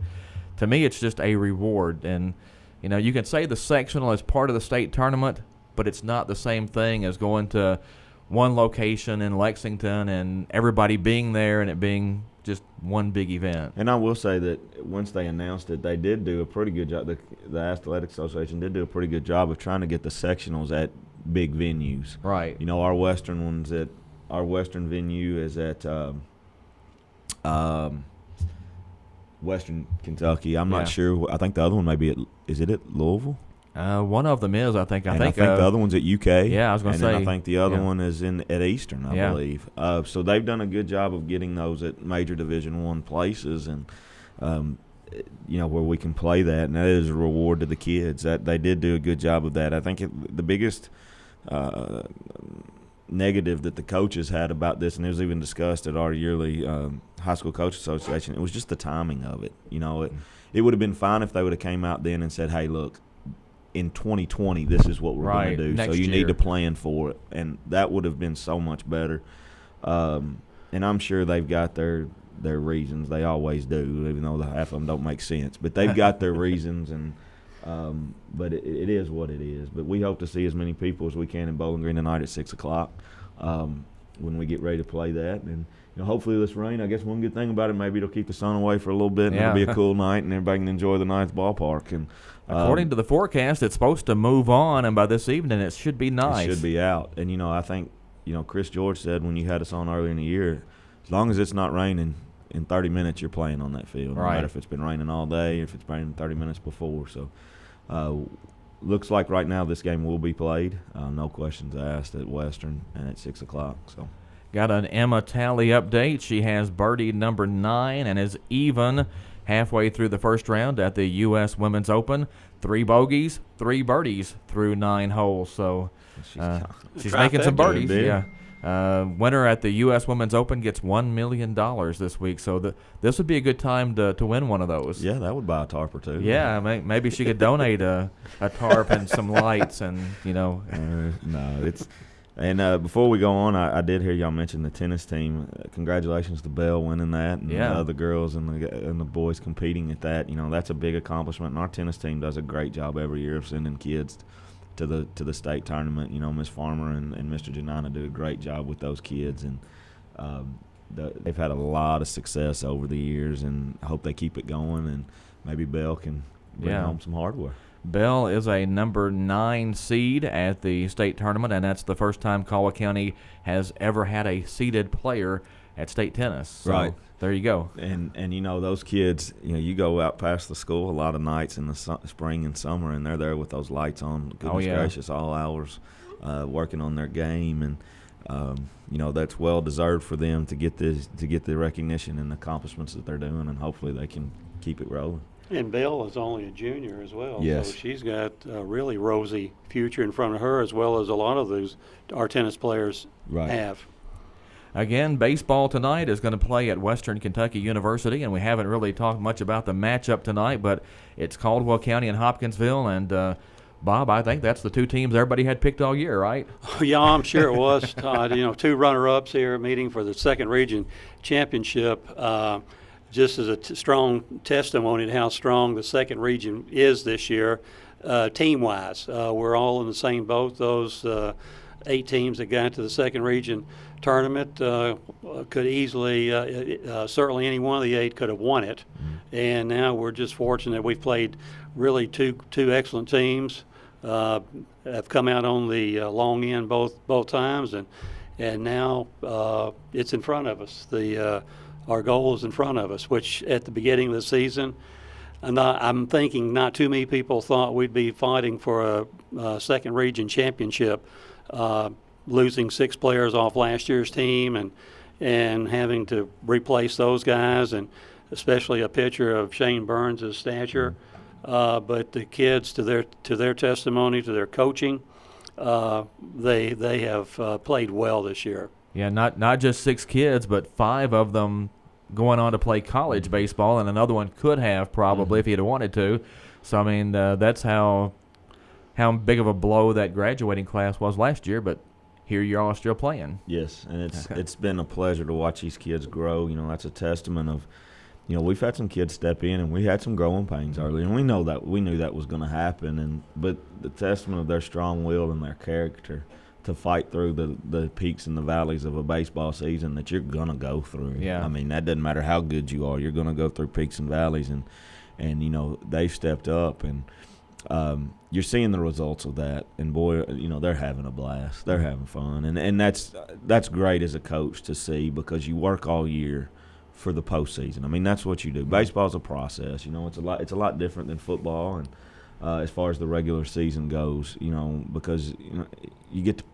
to me, it's just a reward. And, you can say the sectional is part of the state tournament, but it's not the same thing as going to one location in Lexington and everybody being there and it being just one big event. And I will say that once they announced it, they did do a pretty good job. The Athletic Association did do a pretty good job of trying to get the sectionals at big venues. Right. Our Western venue is at Western Kentucky. I'm not sure. I think the other one may be is it at Louisville? One of them is, I think. I think the other one's at UK. Yeah, I was going to say. And I think the other one is at Eastern, I believe. So they've done a good job of getting those at major Division I places, and where we can play that, and that is a reward to the kids. That they did do a good job of that. I think the biggest negative that the coaches had about this, and it was even discussed at our yearly high school coach association, it was just the timing of it. It would have been fine if they would have came out then and said, "Hey, look, in 2020, this is what we're going to do. So you need to plan for it." And that would have been so much better. And I'm sure they've got their their reasons. They always do, even though half of them don't make sense. But they've got their reasons, and but it is what it is. But we hope to see as many people as we can in Bowling Green tonight at 6 o'clock when we get ready to play that. And hopefully this rain, I guess one good thing about it, maybe it'll keep the sun away for a little bit, and it'll be a cool night, and everybody can enjoy the night's ballpark. And according to the forecast, it's supposed to move on, and by this evening it should be nice. It should be out. And, I think, Chris George said when you had us on earlier in the year, as long as it's not raining, in 30 minutes you're playing on that field, no matter if it's been raining all day or if it's raining 30 minutes before. So looks like right now this game will be played, no questions asked, at Western and at 6 o'clock. So. Got an Emma Talley update. She has birdie number 9 and is even halfway through the first round at the U.S. Women's Open. 3 bogeys, 3 birdies through 9 holes. So she's making some birdies. Yeah. Winner at the U.S. Women's Open gets $1 million this week. So this would be a good time to win one of those. Yeah, that would buy a tarp or two. Yeah, maybe she could donate a tarp and some lights and, no, it's – and before we go on, I did hear y'all mention the tennis team. Congratulations to Belle winning that, and the other girls and the boys competing at that. That's a big accomplishment. And our tennis team does a great job every year of sending kids to the state tournament. Miss Farmer and Mr. Janina do a great job with those kids, and they've had a lot of success over the years. And I hope they keep it going, and maybe Belle can bring home some hardware. Belle is a number 9 seed at the state tournament, and that's the first time Caldwell County has ever had a seeded player at state tennis. So there you go. And those kids, you go out past the school a lot of nights in the spring and summer, and they're there with those lights on, goodness gracious, all hours, working on their game. And that's well deserved for them to get the recognition and accomplishments that they're doing, and hopefully they can keep it rolling. And Belle is only a junior as well, yes. So she's got a really rosy future in front of her, as well as a lot of our tennis players have. Again, baseball tonight is going to play at Western Kentucky University, and we haven't really talked much about the matchup tonight, but it's Caldwell County and Hopkinsville, and Bob, I think that's the 2 teams everybody had picked all year, right? Yeah, I'm sure it was, Todd. 2 runner-ups here meeting for the second region championship. Just as a strong testimony to how strong the second region is this year, team-wise. We're all in the same boat. Those 8 teams that got to the second region tournament could easily, certainly any one of the 8 could have won it. Mm-hmm. And now we're just fortunate we've played really two excellent teams, have come out on the long end both times, and now it's in front of us. Our goal is in front of us, which at the beginning of the season, I'm thinking not too many people thought we'd be fighting for a second region championship, losing 6 players off last year's team and having to replace those guys, and especially a pitcher of Shane Burns' stature. But the kids, to their testimony, to their coaching, they have played well this year. Yeah, not just 6 kids, but 5 of them going on to play college baseball, and another one could have probably if he had wanted to. So, I mean, that's how big of a blow that graduating class was last year, but here you are still playing. Yes, and it's been a pleasure to watch these kids grow. That's a testament of, we've had some kids step in, and we had some growing pains early, and we knew that was going to happen. But the testament of their strong will and their character to fight through the peaks and the valleys of a baseball season that you're going to go through. Yeah. I mean, that doesn't matter how good you are. You're going to go through peaks and valleys, and they've stepped up, and you're seeing the results of that. And, boy, they're having a blast. They're having fun. And that's great as a coach to see, because you work all year for the postseason. I mean, that's what you do. Baseball's a process. It's a lot different than football, and as far as the regular season goes, because you get to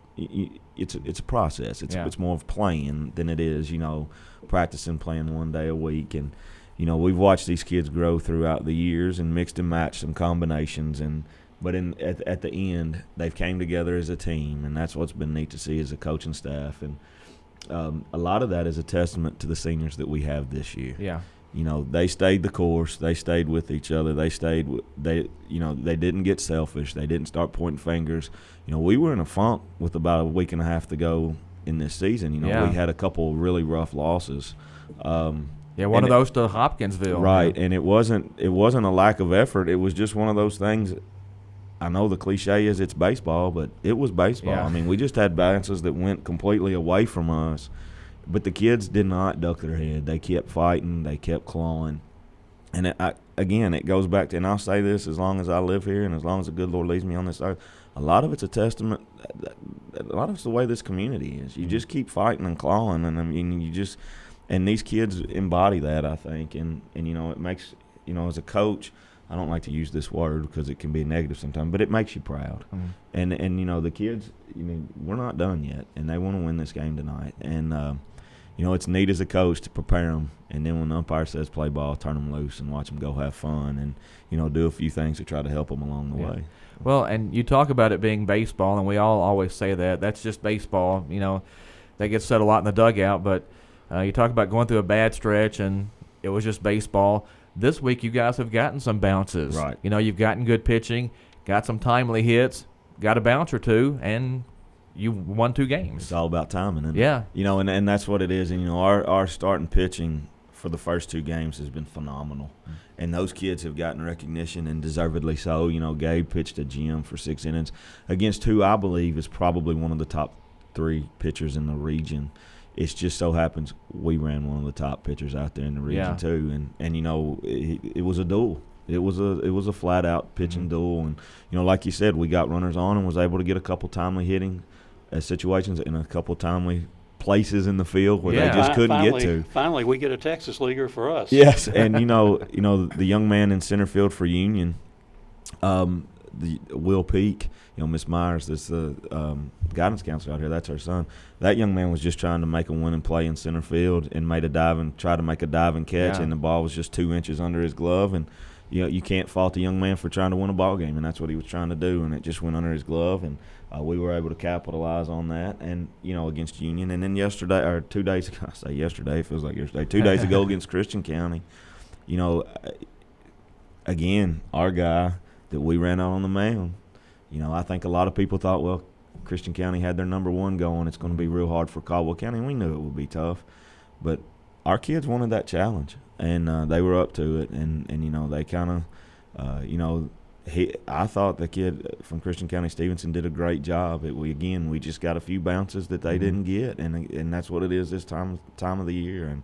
it's a process. It's more of playing than it is, practicing, playing one day a week. And, we've watched these kids grow throughout the years and mixed and matched some combinations. But at the end, they've came together as a team, and that's what's been neat to see as a coaching staff. And a lot of that is a testament to the seniors that we have this year. Yeah. They stayed the course. They stayed with each other. They didn't get selfish. They didn't start pointing fingers. We were in a funk with about a week and a half to go in this season. We had a couple really rough losses. Yeah, one of those to Hopkinsville. Right, and it wasn't a lack of effort. It was just one of those things. I know the cliche is it's baseball, but it was baseball. Yeah. I mean, we just had bounces that went completely away from us, but the kids did not duck their head. They kept fighting. They kept clawing. And again, it goes back to, and I'll say this as long as I live here and as long as the good Lord leads me on this earth, a lot of it's a testament. A lot of it's the way this community is. You just keep fighting and clawing, and I mean, and these kids embody that, I think, and it makes, as a coach, I don't like to use this word because it can be negative sometimes, but it makes you proud. Mm-hmm. And the kids, we're not done yet, and they want to win this game tonight. And it's neat as a coach to prepare them, and then when the umpire says play ball, turn them loose and watch them go have fun, and do a few things to try to help them along the way. Well, and you talk about it being baseball, and we all always say that. That's just baseball. That gets said a lot in the dugout, but you talk about going through a bad stretch, and it was just baseball. This week you guys have gotten some bounces. Right. You've gotten good pitching, got some timely hits, got a bounce or two, and you won 2 games. It's all about timing, isn't it? Yeah. And that's what it is. And, our starting pitching for the first 2 games has been phenomenal. Mm-hmm. And those kids have gotten recognition, and deservedly so. Gabe pitched a gem for 6 innings against who I believe is probably one of the top 3 pitchers in the region. It just so happens we ran one of the top pitchers out there in the region too, and it was a duel. It was a flat out pitching duel, and like you said, we got runners on and was able to get a couple timely hitting situations in a couple timely places in the field where they just couldn't get to. Finally, we get a Texas leaguer for us. Yes, and the young man in center field for Union, the Will Peak. Miss Myers, that's the guidance counselor out here. That's her son. That young man was just trying to make a winning play in center field and tried to make a diving catch, and the ball was just 2 inches under his glove. And you can't fault the young man for trying to win a ball game, and that's what he was trying to do. And it just went under his glove, and we were able to capitalize on that. And against Union, and then yesterday or 2 days ago, I say yesterday, it feels like yesterday. 2 days ago against Christian County, again, our guy that we ran out on the mound. I think a lot of people thought, well, Christian County had their number 1 going. It's going to be real hard for Caldwell County. We knew it would be tough. But our kids wanted that challenge, and they were up to it. And they kind of, I thought the kid from Christian County, Stevenson, did a great job. We just got a few bounces that they didn't get, and that's what it is this time of the year. And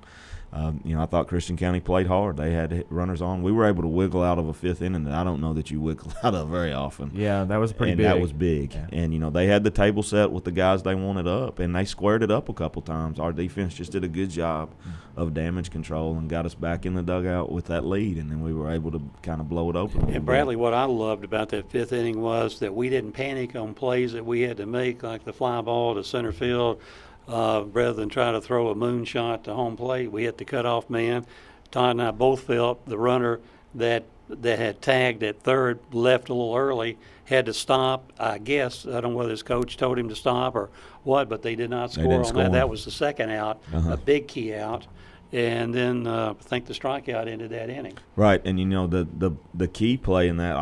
I thought Christian County played hard. They had runners on. We were able to wiggle out of a 5th inning that I don't know that you wiggle out of very often. Yeah, that was pretty big. And that was big. Yeah. And, they had the table set with the guys they wanted up, and they squared it up a couple times. Our defense just did a good job of damage control and got us back in the dugout with that lead, and then we were able to kind of blow it open. And, Bradley, what I loved about that 5th inning was that we didn't panic on plays that we had to make, like the fly ball to center field. Rather than try to throw a moonshot to home plate, we hit the cutoff man. Todd and I both felt the runner that had tagged at third left a little early had to stop. I guess I don't know whether his coach told him to stop or what, but they did not score on that. That was the second out, a big key out. And then I think the strikeout ended that inning. Right, and the key play in that,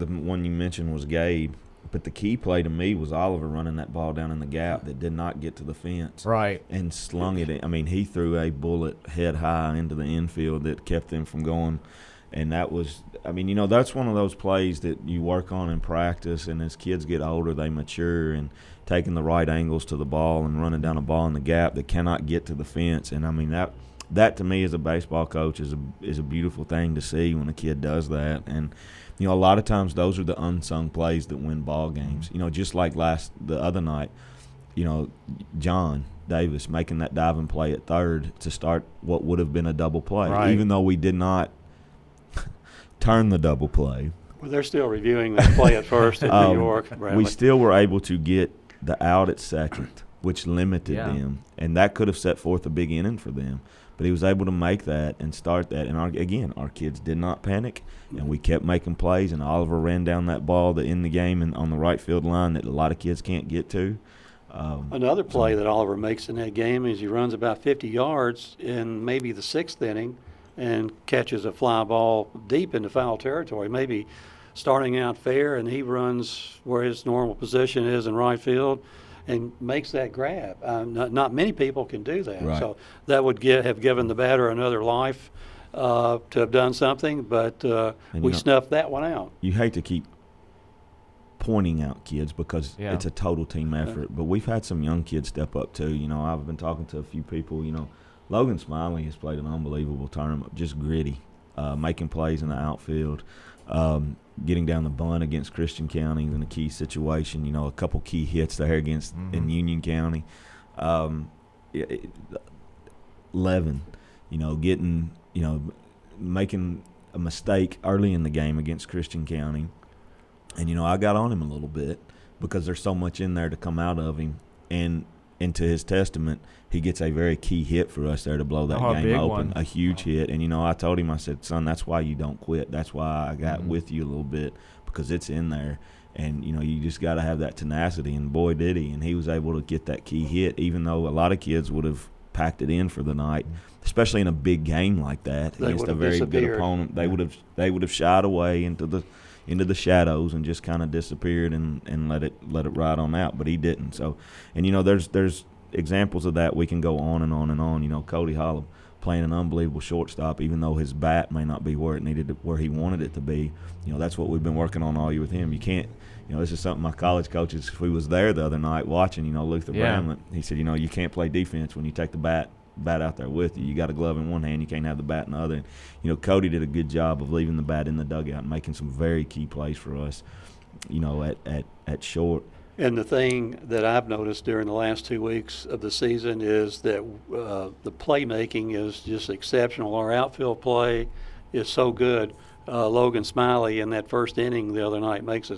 the one you mentioned was Gabe. But the key play to me was Oliver running that ball down in the gap that did not get to the fence. Right. And slung it in. I mean, he threw a bullet head high into the infield that kept them from going. And that was, that's one of those plays that you work on in practice, and as kids get older, they mature, and taking the right angles to the ball and running down a ball in the gap that cannot get to the fence. And, that to me as a baseball coach is a beautiful thing to see when a kid does that. And a lot of times those are the unsung plays that win ball games. Just like the other night, John Davis making that diving play at third to start what would have been a double play, even though we did not turn the double play. Well, they're still reviewing that play at first in New York. Bradley. We still were able to get the out at second, which limited them, and that could have set forth a big inning for them. But he was able to make that and start that. And, our kids did not panic, and we kept making plays, and Oliver ran down that ball to end the game and on the right field line that a lot of kids can't get to. Another play that Oliver makes in that game is he runs about 50 yards in maybe the 6th inning and catches a fly ball deep into foul territory, maybe starting out fair, and he runs where his normal position is in right field. and makes that grab. Not many people can do that. Right. So that would have given the batter another life to have done something, but we snuffed that one out. You hate to keep pointing out kids because it's a total team effort, but we've had some young kids step up too. I've been talking to a few people. Logan Smiley has played an unbelievable tournament, just gritty, making plays in the outfield, getting down the bunt against Christian County in a key situation. A couple key hits there against in Union County. Levin, getting making a mistake early in the game against Christian County. And, I got on him a little bit because there's so much in there to come out of him. And to his testament, he gets a very key hit for us there to blow that game open, a huge hit. And, I told him, I said, son, that's why you don't quit. That's why I got with you a little bit, because it's in there. And, you just got to have that tenacity. And, boy, did he. And he was able to get that key hit, even though a lot of kids would have packed it in for the night, especially in a big game like that against a very good opponent. They would have shied away into the shadows and just kind of disappeared and let it ride on out, but he didn't. So, and there's examples of that. We can go on and on and on. Cody Holland playing an unbelievable shortstop, even though his bat may not be where he wanted it to be. That's what we've been working on all year with him. You can't. This is something my college coaches, we was there the other night watching. Luther Bramlett. He said, you can't play defense when you take the bat out there with you. You got a glove in one hand, you can't have the bat in the other. And, Cody did a good job of leaving the bat in the dugout and making some very key plays for us, at short. And the thing that I've noticed during the last 2 weeks of the season is that the playmaking is just exceptional. Our outfield play is so good. Logan Smiley in that first inning the other night makes a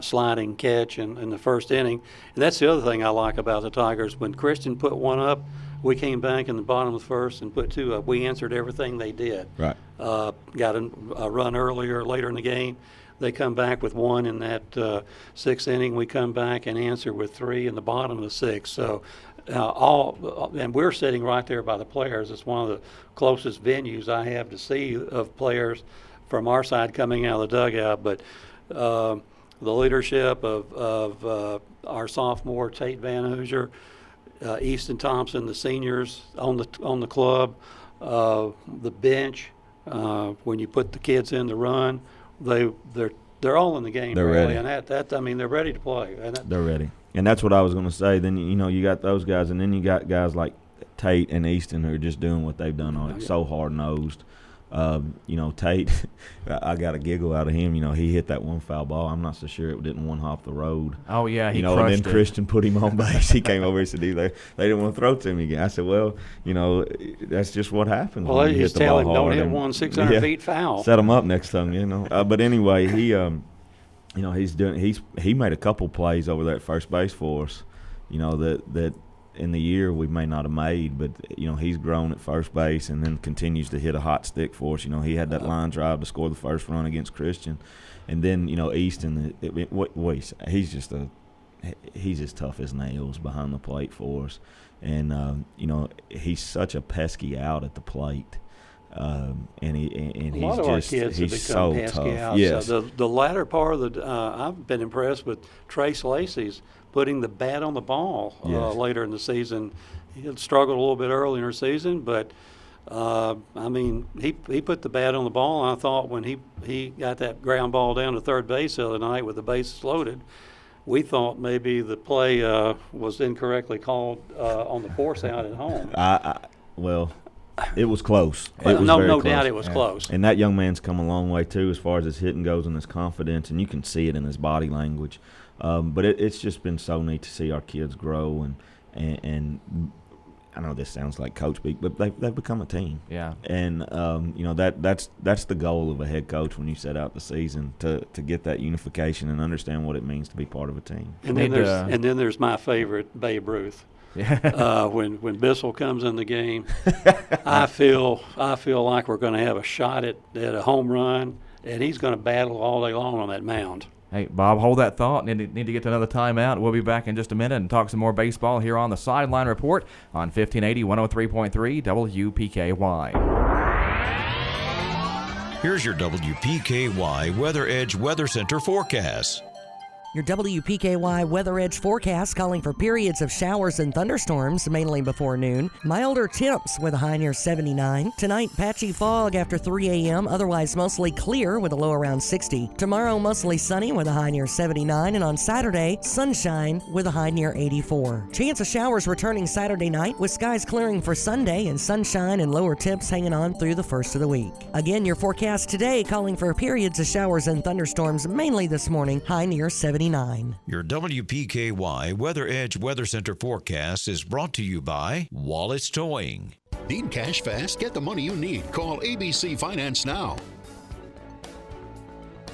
sliding catch in the first inning. And that's the other thing I like about the Tigers. When Christian put one up, we came back in the bottom of the first and put two up. We answered everything they did. Right. Got a run later in the game. They come back with one in that sixth inning. We come back and answer with three in the bottom of the sixth. So and we're sitting right there by the players. It's one of the closest venues I have to see of players from our side coming out of the dugout. But the leadership of our sophomore Tate Van Hoosier, Easton Thompson, the seniors on the club, the bench. When you put the kids in the run, they're all in the game. They're really. ready, and they're ready to play. They're ready, and that's what I was going to say. Then you got those guys, and then you got guys like Tate and Easton who are just doing what they've done on it, so hard nosed. Tate, I got a giggle out of him. He hit that one foul ball. I'm not so sure it didn't one off the road. Oh yeah, he crushed and then it. Christian put him on base. He came over and said, they didn't want to throw to him again. I said, well, that's just what happens. Well, when you he's hit the ball telling don't hard hit one 600 feet foul. Set him up next time, But anyway, he he made a couple plays over there at first base for us. That in the year we may not have made, but he's grown at first base and then continues to hit a hot stick for us. He had that line drive to score the first run against Christian, and then Easton. He's as tough as nails behind the plate for us, and he's such a pesky out at the plate. And he's a lot of our kids have become so pesky tough. out. Yes. So the latter part of I've been impressed with Trace Lacey's putting the bat on the ball later in the season. He had struggled a little bit earlier in the season, but he put the bat on the ball. And I thought when he got that ground ball down to third base the other night with the bases loaded, we thought maybe the play was incorrectly called on the force out at home. It was close. No doubt it was close. And that young man's come a long way, too, as far as his hitting goes and his confidence, and you can see it in his body language. But it's just been so neat to see our kids grow, and I know this sounds like coach speak, but they've become a team. Yeah. And, that's the goal of a head coach when you set out the season, to get that unification and understand what it means to be part of a team. And then there's my favorite, Babe Ruth. When Bissell comes in the game, I feel like we're going to have a shot at a home run, and he's going to battle all day long on that mound. Hey, Bob, hold that thought. Need to get to another timeout. We'll be back in just a minute and talk some more baseball here on the Sideline Report on 1580 103.3 WPKY. Here's your WPKY Weather Edge Weather Center forecast. Your WPKY Weather Edge forecast calling for periods of showers and thunderstorms, mainly before noon. Milder temps with a high near 79. Tonight, patchy fog after 3 a.m., otherwise mostly clear with a low around 60. Tomorrow, mostly sunny with a high near 79. And on Saturday, sunshine with a high near 84. Chance of showers returning Saturday night with skies clearing for Sunday and sunshine and lower temps hanging on through the first of the week. Again, your forecast today calling for periods of showers and thunderstorms, mainly this morning, high near 79. Your WPKY Weather Edge Weather Center forecast is brought to you by Wallace Towing. Need cash fast? Get the money you need. Call ABC Finance now.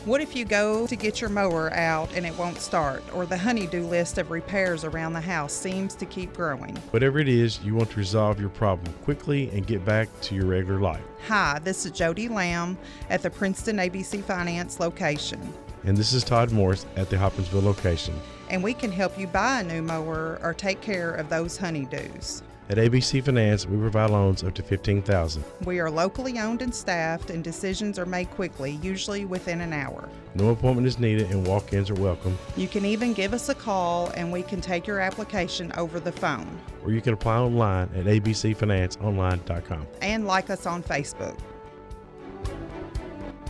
What if you go to get your mower out and it won't start, or the honey-do list of repairs around the house seems to keep growing? Whatever it is, you want to resolve your problem quickly and get back to your regular life. Hi, this is Jody Lamb at the Princeton ABC Finance location. And this is Todd Morris at the Hopkinsville location. And we can help you buy a new mower or take care of those honeydews. At ABC Finance, we provide loans up to $15,000. We are locally owned and staffed, and decisions are made quickly, usually within an hour. No appointment is needed, and walk-ins are welcome. You can even give us a call, and we can take your application over the phone. Or you can apply online at abcfinanceonline.com. And like us on Facebook.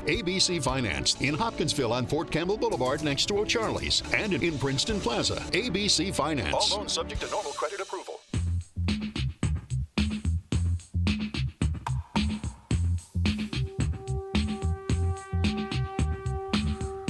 ABC Finance in Hopkinsville on Fort Campbell Boulevard next to O'Charlie's and in Princeton Plaza. ABC Finance. All loans subject to normal credit approval.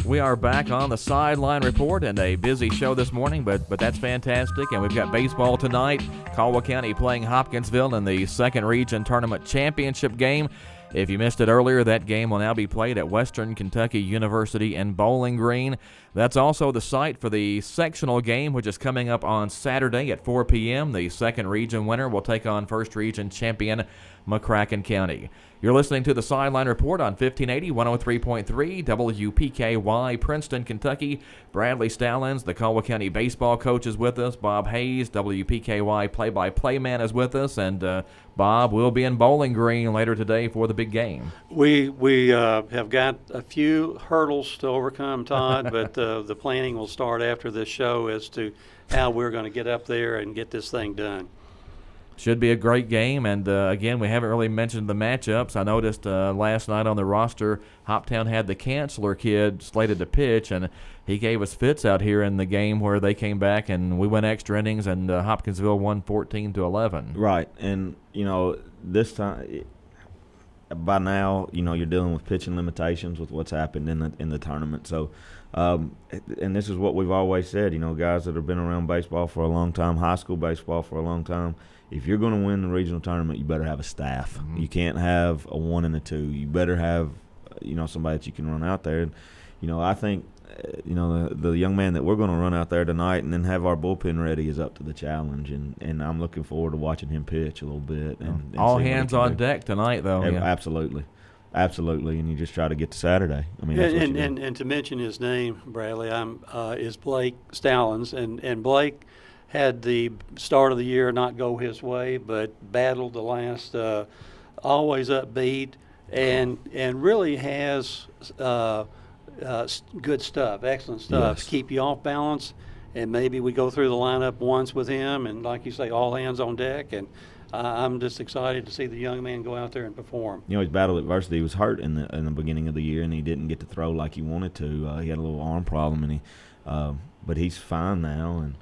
We are back on the Sideline Report, and a busy show this morning, but that's fantastic. And we've got baseball tonight. Caldwell County playing Hopkinsville in the second region tournament championship game. If you missed it earlier, that game will now be played at Western Kentucky University in Bowling Green. That's also the site for the sectional game, which is coming up on Saturday at 4 p.m. The second region winner will take on first region champion McCracken County. You're listening to the Sideline Report on 1580, 103.3 WPKY, Princeton, Kentucky. Bradley Stallins, the Caldwell County baseball coach, is with us. Bob Hayes, WPKY play-by-play man, is with us. And Bob, will be in Bowling Green later today for the big game. We have got a few hurdles to overcome, Todd, but the planning will start after this show as to how we're going to get up there and get this thing done. Should be a great game, and again, we haven't really mentioned the matchups. I noticed last night on the roster, Hoptown had the Chancellor kid slated to pitch, and he gave us fits out here in the game where they came back, and we went extra innings, and Hopkinsville won 14-11. Right, and, this time, by now, you're dealing with pitching limitations with what's happened in the tournament. So, and this is what we've always said, guys that have been around baseball for a long time, high school baseball for a long time, if you're going to win the regional tournament, you better have a staff. Mm-hmm. You can't have a 1 and a 2. You better have, somebody that you can run out there. And, I think, the young man that we're going to run out there tonight and then have our bullpen ready is up to the challenge. And I'm looking forward to watching him pitch a little bit. And all hands on deck tonight, though. Yeah. Absolutely. Absolutely, and you just try to get to Saturday. I mean, and to mention his name, Bradley, is Blake Stallins, and Blake had the start of the year not go his way, but battled the last, always upbeat, and really has good stuff, excellent stuff. Yes. Keep you off balance, and maybe we go through the lineup once with him, and like you say, all hands on deck, and I'm just excited to see the young man go out there and perform. He's battled adversity. He was hurt in the beginning of the year, and he didn't get to throw like he wanted to. He had a little arm problem, and but he's fine now. And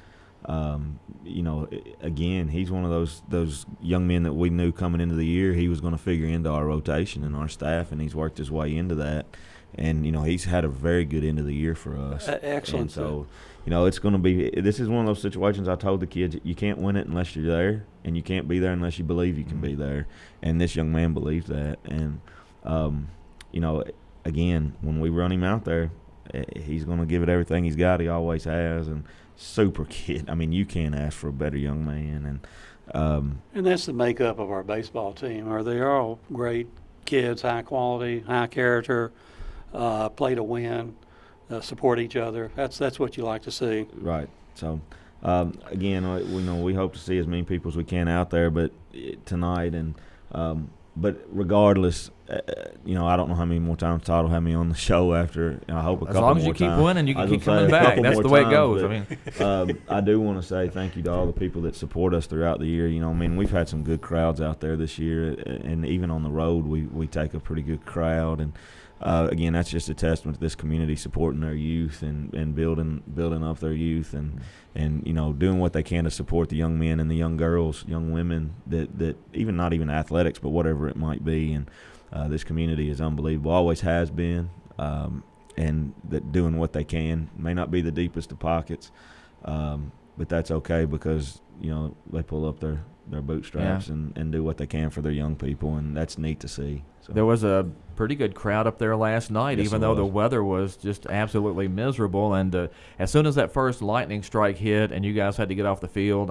again, he's one of those young men that we knew coming into the year he was going to figure into our rotation and our staff, and he's worked his way into that. And he's had a very good end of the year for us. Excellent. And so, it's going to be. This is one of those situations. I told the kids, you can't win it unless you're there, and you can't be there unless you believe you can be there. And this young man believes that. And again, when we run him out there, he's going to give it everything he's got. He always has. And super kid. I mean, you can't ask for a better young man. And that's the makeup of our baseball team. They're all great kids, high quality, high character. Play to win, support each other. That's what you like to see. Right. So, again, we hope to see as many people as we can out there, but tonight but regardless, I don't know how many more times Todd will have me on the show after. I hope a couple more times. As long as you keep winning, you can keep coming back. That's the way it goes. I do want to say thank you to all the people that support us throughout the year. We've had some good crowds out there this year, and even on the road, we take a pretty good crowd. And again, that's just a testament to this community supporting their youth and building up their youth and doing what they can to support the young men and the young girls, young women that even not even athletics, but whatever it might be. And this community is unbelievable, always has been, and that doing what they can. May not be the deepest of pockets, but that's okay because they pull up their bootstraps and do what they can for their young people, and that's neat to see. So. There was a pretty good crowd up there last night, even though the weather was just absolutely miserable. And as soon as that first lightning strike hit and you guys had to get off the field,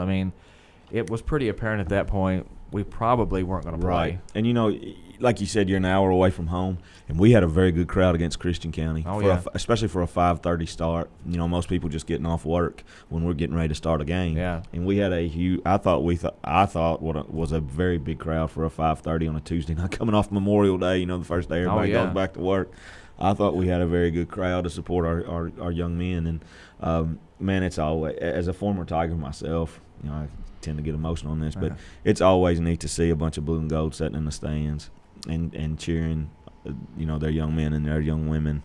it was pretty apparent at that point we probably weren't going to play. Right. And, like you said, you're an hour away from home, and we had a very good crowd against Christian County, especially for a 5:30 start. Most people just getting off work when we're getting ready to start a game. Yeah. And we had a huge. I thought what was a very big crowd for a 5:30 on a Tuesday night, coming off Memorial Day. The first day everybody goes back to work. I thought we had a very good crowd to support our young men, and man, it's always, as a former Tiger myself, I tend to get emotional on this, but it's always neat to see a bunch of blue and gold sitting in the stands and cheering, their young men and their young women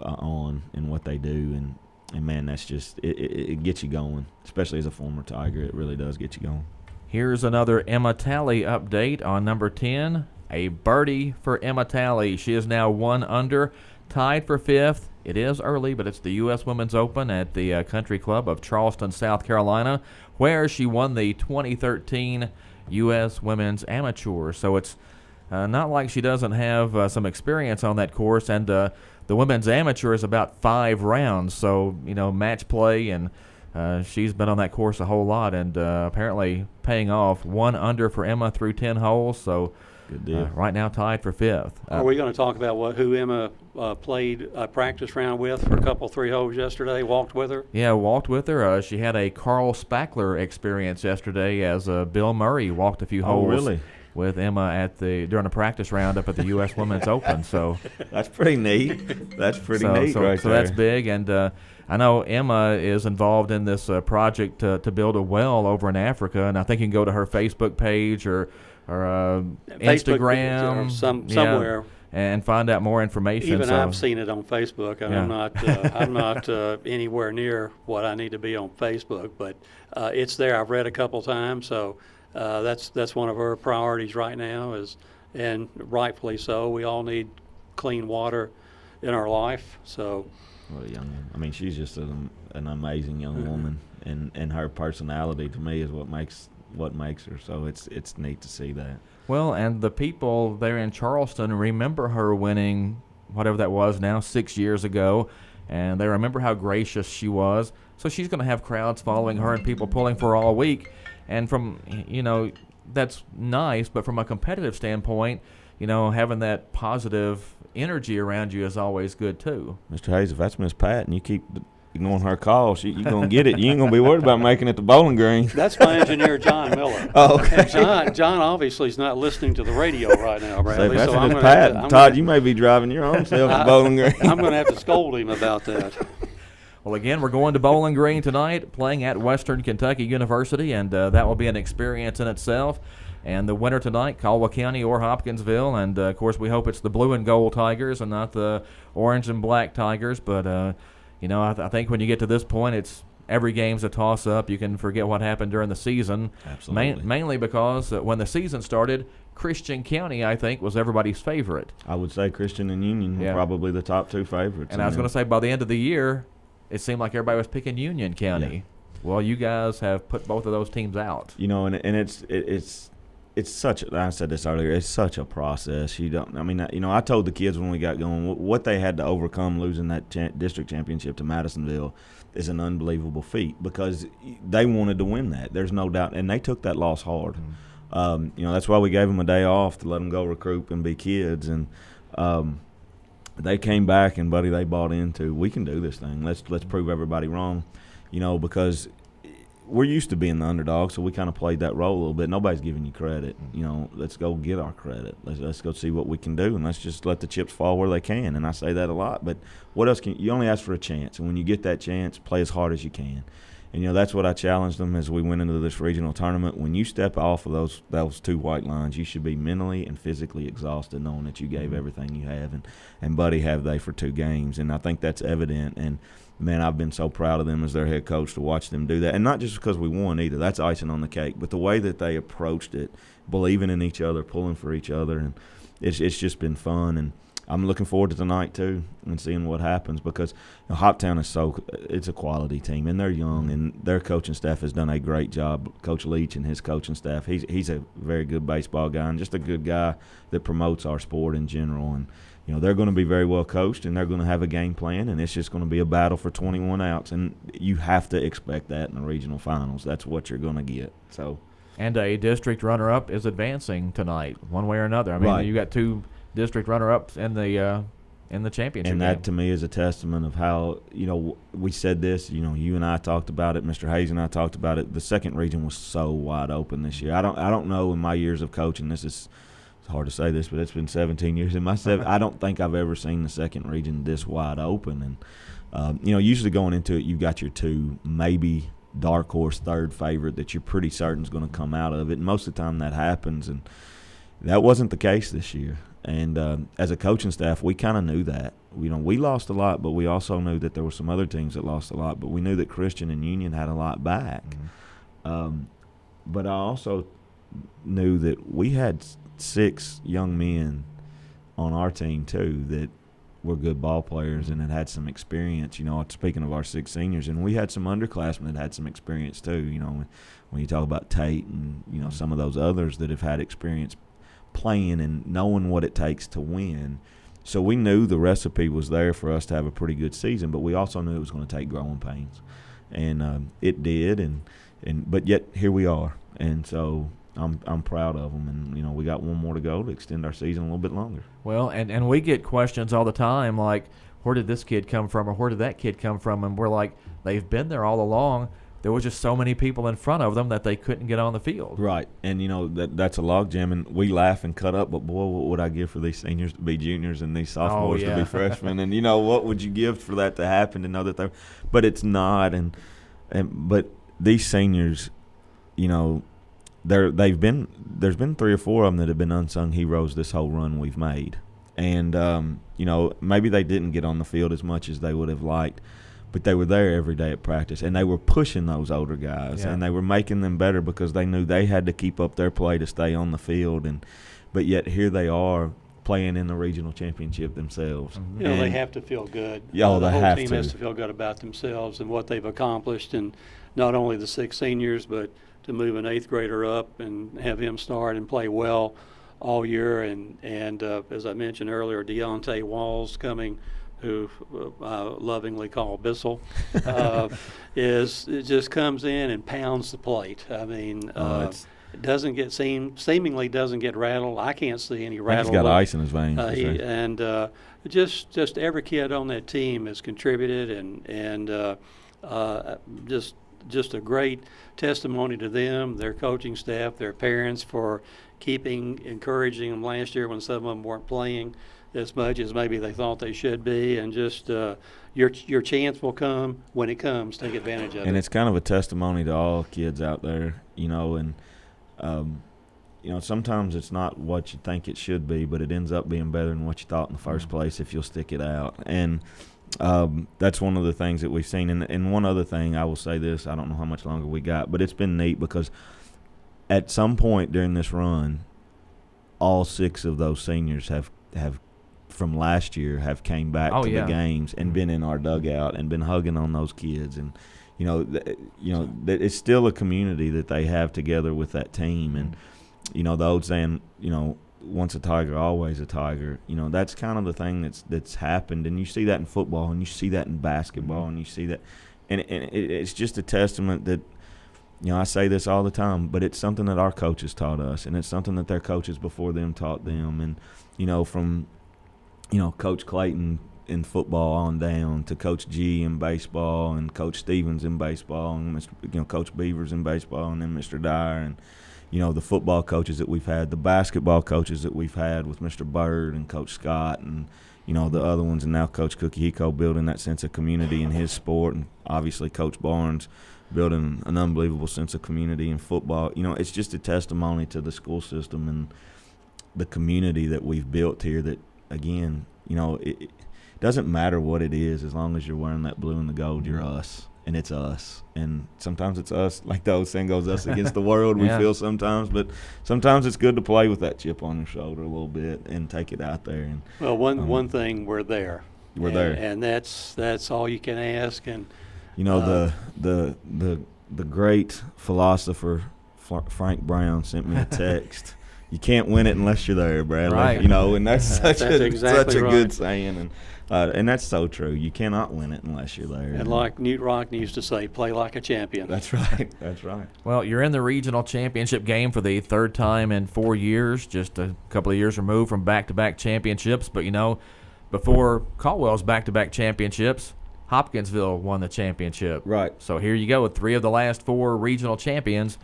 on and what they do, and man, that's just it gets you going, especially as a former Tiger. It really does get you going. Here's another Emma Talley update on number 10. A birdie for Emma Talley. She is now 1 under, tied for 5th. It is early, but it's the U.S. Women's Open at the Country Club of Charleston, South Carolina, where she won the 2013 U.S. Women's Amateur. So it's not like she doesn't have some experience on that course, and the Women's Amateur is about 5 rounds, so, match play, and she's been on that course a whole lot, and apparently paying off. 1 under for Emma through 10 holes, so good deal. Right now tied for 5th. Are we going to talk about who Emma played a practice round with for a couple 3 holes yesterday, walked with her? Yeah, walked with her. She had a Carl Spackler experience yesterday as Bill Murray walked a few holes with Emma during a practice round up at the U.S. Women's Open. So that's pretty neat. That's pretty neat so right there. That's big, and I know Emma is involved in this project to build a well over in Africa, and I think you can go to her Facebook page or Instagram or somewhere and find out more information. Even I've seen it on Facebook. I'm not anywhere near what I need to be on Facebook, but it's there. I've read a couple times, so that's one of her priorities right now, and rightfully so. We all need clean water in our life. So, what a young woman. She's just an amazing young woman, and her personality to me is what makes her. So it's neat to see that. Well, and the people there in Charleston remember her winning whatever that was now 6 years ago, and they remember how gracious she was. So she's going to have crowds following her and people pulling for her all week. And from that's nice, but from a competitive standpoint, having that positive energy around you is always good too. Mr. Hayes, if that's Miss Pat and you keep ignoring her calls, you're going to get it. You ain't going to be worried about making it to Bowling Green. That's my engineer, John Miller. Oh, okay. John obviously is not listening to the radio right now, Bradley. So I'm Miss Pat. Todd, you may be driving your own self to Bowling Green. I'm going to have to scold him about that. Well, again, we're going to Bowling Green tonight, playing at Western Kentucky University, and that will be an experience in itself. And the winner tonight, Caldwell County or Hopkinsville, and of course we hope it's the blue and gold Tigers and not the orange and black Tigers, but I think when you get to this point, it's every game's a toss-up. You can forget what happened during the season. Absolutely. Mainly because when the season started, Christian County, I think, was everybody's favorite. I would say Christian and Union were probably the top 2 favorites. And I was going to say, by the end of the year, it seemed like everybody was picking Union County. Yeah. Well, you guys have put both of those teams out. It's such. I said this earlier. It's such a process. I told the kids when we got going what they had to overcome losing that district championship to Madisonville is an unbelievable feat because they wanted to win that. There's no doubt, and they took that loss hard. Mm-hmm. That's why we gave them a day off to let them go recruit and be kids, and they came back and, buddy, they bought into we can do this thing. Let's prove everybody wrong, because we're used to being the underdog, so we kind of played that role a little bit. Nobody's giving you credit. You know, let's go get our credit. Let's go see what we can do, and let's just let the chips fall where they can. And I say that a lot, but what else you only ask for a chance, and when you get that chance, play as hard as you can. And, you know, that's what I challenged them as we went into this regional tournament. When you step off of those two white lines, you should be mentally and physically exhausted knowing that you gave everything you have. And buddy, have they for 2 games. And I think that's evident. And, man, I've been so proud of them as their head coach to watch them do that. And not just because we won either. That's icing on the cake. But the way that they approached it, believing in each other, pulling for each other, and it's just been fun. And I'm looking forward to tonight too and seeing what happens because Hoptown it's a quality team and they're young and their coaching staff has done a great job. Coach Leach and his coaching staff, he's a very good baseball guy and just a good guy that promotes our sport in general. And you know they're going to be very well coached and they're going to have a game plan and it's just going to be a battle for 21 outs and you have to expect that in the regional finals. That's what you're going to get. So. And a district runner-up is advancing tonight, one way or another. I mean, right. You got 2 district runner-ups in the championship and that game. to me is a testament of how, you know, we said this, you know, you and I talked about it, Mr. Hayes and I talked about it. The second region was so wide open this year. I don't know in my years of coaching, it's hard to say this, but it's been 17 years in my I don't think I've ever seen the second region this wide open. And you know, usually going into it, you've got your 2 maybe dark horse third favorite that you're pretty certain is going to come out of it. And most of the time that happens, and that wasn't the case this year. And as a coaching staff, we kind of knew that. You know, we lost a lot, but we also knew that there were some other teams that lost a lot. But we knew that Christian and Union had a lot back. Mm-hmm. But I also knew that we had 6 young men on our team too that were good ball players and had some experience. You know, speaking of our 6 seniors, and we had some underclassmen that had some experience too. You know, when you talk about Tate and you know some of those others that have had experience playing and knowing what it takes to win. So we knew the recipe was there for us to have a pretty good season, but we also knew it was going to take growing pains. And it did, but yet here we are. And so I'm proud of them. And, you know, we got one more to go to extend our season a little bit longer. Well, and we get questions all the time like, where did this kid come from or where did that kid come from? And we're like, they've been there all along. There was just so many people in front of them that they couldn't get on the field. Right. And, you know, that's a logjam. And we laugh and cut up, but, boy, what would I give for these seniors to be juniors and these sophomores to be freshmen? And, you know, what would you give for that to happen to know that they're – but it's not. But these seniors, you know, there's been 3 or 4 of them that have been unsung heroes this whole run we've made. And, you know, maybe they didn't get on the field as much as they would have liked. But they were there every day at practice, and they were pushing those older guys, and they were making them better because they knew they had to keep up their play to stay on the field. But yet here they are playing in the regional championship themselves. You know, they have to feel good. Yeah, the whole whole team has to feel good about themselves and what they've accomplished, and not only the 6 seniors, but to move an 8th grader up and have him start and play well all year. And as I mentioned earlier, Deontay Walls coming, who I lovingly call Bissell, it just comes in and pounds the plate. I mean, it doesn't get seemingly doesn't get rattled. I can't see any rattle. He's got ice in his veins. And just every kid on that team has contributed, and just a great testimony to them, their coaching staff, their parents for encouraging them last year when some of them weren't playing as much as maybe they thought they should be, and just your chance will come when it comes. Take advantage of it. And it's kind of a testimony to all kids out there, you know, and you know, sometimes it's not what you think it should be, but it ends up being better than what you thought in the first place if you'll stick it out. And that's one of the things that we've seen. And one other thing, I will say this, I don't know how much longer we got, but it's been neat because at some point during this run, all 6 of those seniors have from last year have came back to the games and been in our dugout and been hugging on those kids. And you know it's still a community that they have together with that team. And you know the old saying, you know, once a Tiger, always a Tiger. You know, that's kind of the thing that's happened, and you see that in football, and you see that in basketball, and you see that, and it's just a testament that, you know, I say this all the time, but it's something that our coaches taught us, and it's something that their coaches before them taught them. And you know, from, you know, Coach Clayton in football on down to Coach G in baseball and Coach Stevens in baseball and Coach Beavers in baseball and then Mr. Dyer and the football coaches that we've had, the basketball coaches that we've had with Mr. Bird and Coach Scott and the other ones, and now Coach Cookie Hiko building that sense of community in his sport, and obviously Coach Barnes building an unbelievable sense of community in football. It's just a testimony to the school system and the community that we've built here that, again, it doesn't matter what it is as long as you're wearing that blue and the gold, you're us. And it's us. And sometimes it's us, like the old saying goes, us against the world, we feel sometimes. But sometimes it's good to play with that chip on your shoulder a little bit and take it out there. And well, one thing, we're there. We're there. And that's all you can ask. And the great philosopher Frank Brown sent me a text. You can't win it unless you're there, Bradley. Right. And that's such a right. good saying. And that's so true. You cannot win it unless you're there. And like Newt Rockne used to say, play like a champion. That's right. That's right. Well, you're in the regional championship game for the third time in 4 years, just a couple of years removed from back-to-back championships. But, before Caldwell's back-to-back championships, Hopkinsville won the championship. Right. So here you go with 3 of the last 4 regional champions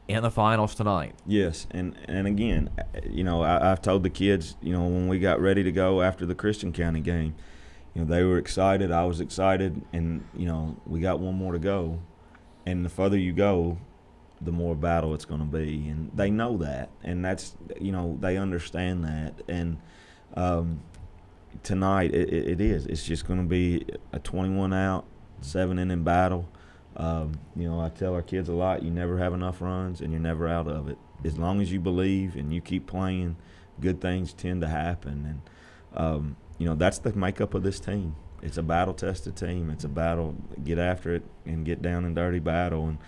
in the finals tonight. Yes, and again, I've told the kids, when we got ready to go after the Christian County game, they were excited, I was excited, and we got one more to go, and the further you go, the more battle it's going to be, and they know that, and that's they understand that, and tonight it is. It's just going to be a 21 out, 7 inning battle. I tell our kids a lot, you never have enough runs and you're never out of it. As long as you believe and you keep playing, good things tend to happen. And, that's the makeup of this team. It's a battle-tested team. It's a battle, get after it and get down and dirty battle. And,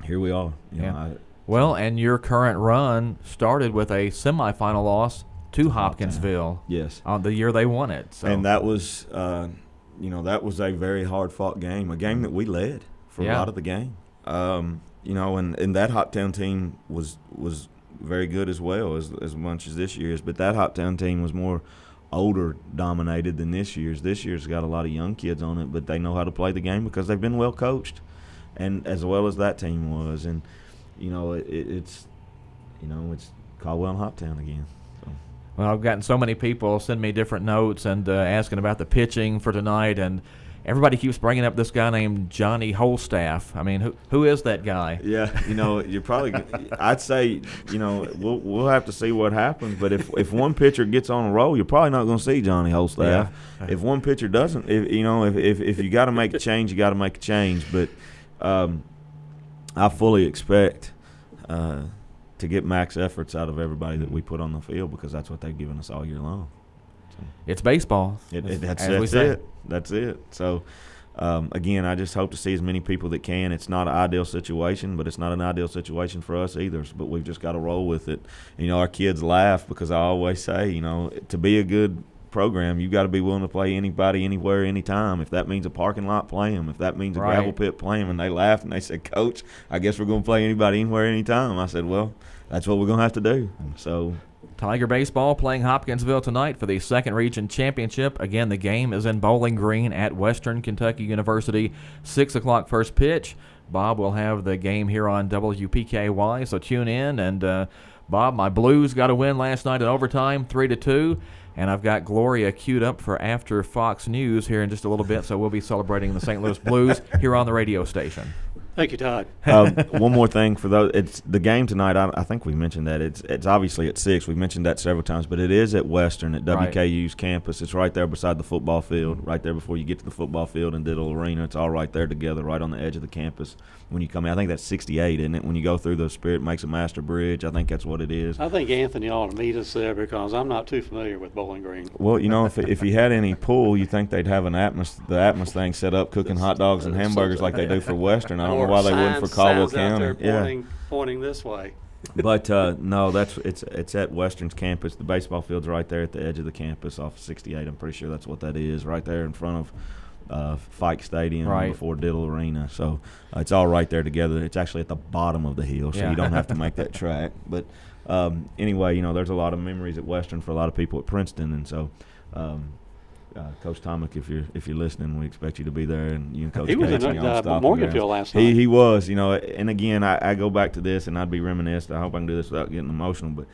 here we are. And your current run started with a semifinal loss to Hopkinsville. Yes. On the year they won it. So. And that was that was a very hard-fought game, a game that we led for a lot of the game. And that Hoptown team was very good as well, as much as this year's. But that Hoptown team was more older-dominated than this year's. This year's got a lot of young kids on it, but they know how to play the game because they've been well coached, and as well as that team was. And, it's Caldwell and Hoptown again. Well, I've gotten so many people send me different notes and asking about the pitching for tonight, and everybody keeps bringing up this guy named Johnny Holstaff. I mean, who is that guy? Yeah, you're probably. I'd say, we'll have to see what happens. But if one pitcher gets on a roll, you're probably not going to see Johnny Holstaff. Yeah. If one pitcher doesn't, if you got to make a change, you got to make a change. But I fully expect. To get max efforts out of everybody that we put on the field because that's what they've given us all year long. So, it's baseball. That's it. That's it. So, again, I just hope to see as many people that can. It's not an ideal situation, but it's not an ideal situation for us either. But we've just got to roll with it. Our kids laugh because I always say, to be a good program, you've got to be willing to play anybody, anywhere, anytime. If that means a parking lot, play them. If that means a gravel pit, play them. And they laughed and they said, Coach, I guess we're going to play anybody, anywhere, anytime. I said, well, that's what we're going to have to do. So, Tiger baseball playing Hopkinsville tonight for the second region championship. Again, the game is in Bowling Green at Western Kentucky University. 6 o'clock first pitch. Bob will have the game here on WPKY, so tune in. And, Bob, my Blues got a win last night in overtime, 3-2. And I've got Gloria queued up for after Fox News here in just a little bit, so we'll be celebrating the St. Louis Blues here on the radio station. Thank you, Todd. One more thing for those, it's the game tonight. I think we mentioned that it's obviously at 6. We've mentioned that several times, but it is at Western at WKU's campus. It's right there beside the football field, right there before you get to the football field and Diddle Arena. It's all right there together, right on the edge of the campus. When you come in, I think that's 68, isn't it? When you go through the Spirit Makes a Master Bridge, I think that's what it is. I think Anthony ought to meet us there because I'm not too familiar with Bowling Green. Well, if he had any pool, you think they'd have the Atmos thing set up, cooking hot dogs and hamburgers like they do for Western. I don't know why they wouldn't for Caldwell County. Pointing this way. But no, it's at Western's campus. The baseball field's right there at the edge of the campus off 68. I'm pretty sure that's what that is, right there in front of Fike Stadium before Diddle Arena. So it's all right there together. It's actually at the bottom of the hill, so you don't have to make that track. But anyway, there's a lot of memories at Western for a lot of people at Princeton, and so. Coach Tomic, if you're listening, we expect you to be there, and you and Coach. He was in Morganfield last night. He was, and again, I go back to this, and I'd be reminiscent. I hope I can do this without getting emotional, but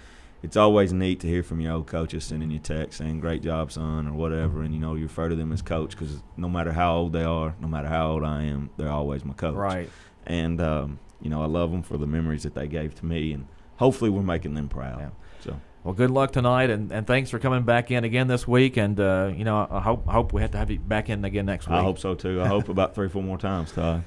it's always neat to hear from your old coaches sending you texts saying "Great job, son" or whatever, and you refer to them as coach because no matter how old they are, no matter how old I am, they're always my coach. Right. And I love them for the memories that they gave to me, and hopefully we're making them proud. Yeah. So. Well, good luck tonight, and thanks for coming back in again this week. And I hope we have to have you back in again next week. I hope so too. I hope about 3 or 4 more times, Todd.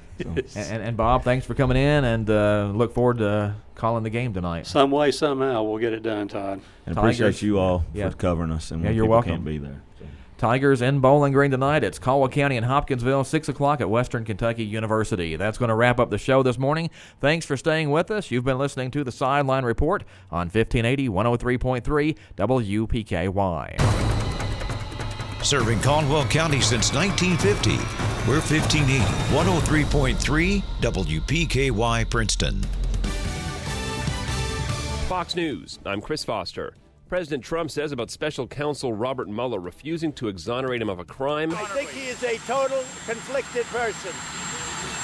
So. And Bob, thanks for coming in, and look forward to calling the game tonight. Some way, somehow, we'll get it done, Todd. And appreciate you all for covering us. And when you're people welcome. Can't be there. So. Tigers in Bowling Green tonight. It's Caldwell County and Hopkinsville, 6 o'clock at Western Kentucky University. That's going to wrap up the show this morning. Thanks for staying with us. You've been listening to the Sideline Report on 1580 103.3 WPKY. Serving Caldwell County since 1950. We're 1580 103.3 WPKY Princeton. Fox News, I'm Chris Foster. President Trump says about special counsel Robert Mueller refusing to exonerate him of a crime. I think he is a total conflicted person.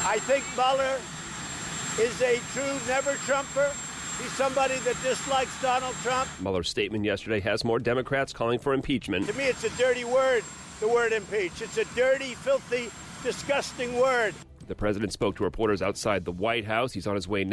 I think Mueller is a true never-Trumper. He's somebody that dislikes Donald Trump. Mueller's statement yesterday has more Democrats calling for impeachment. To me, it's a dirty word, the word impeach. It's a dirty, filthy, disgusting word. The president spoke to reporters outside the White House. He's on his way now.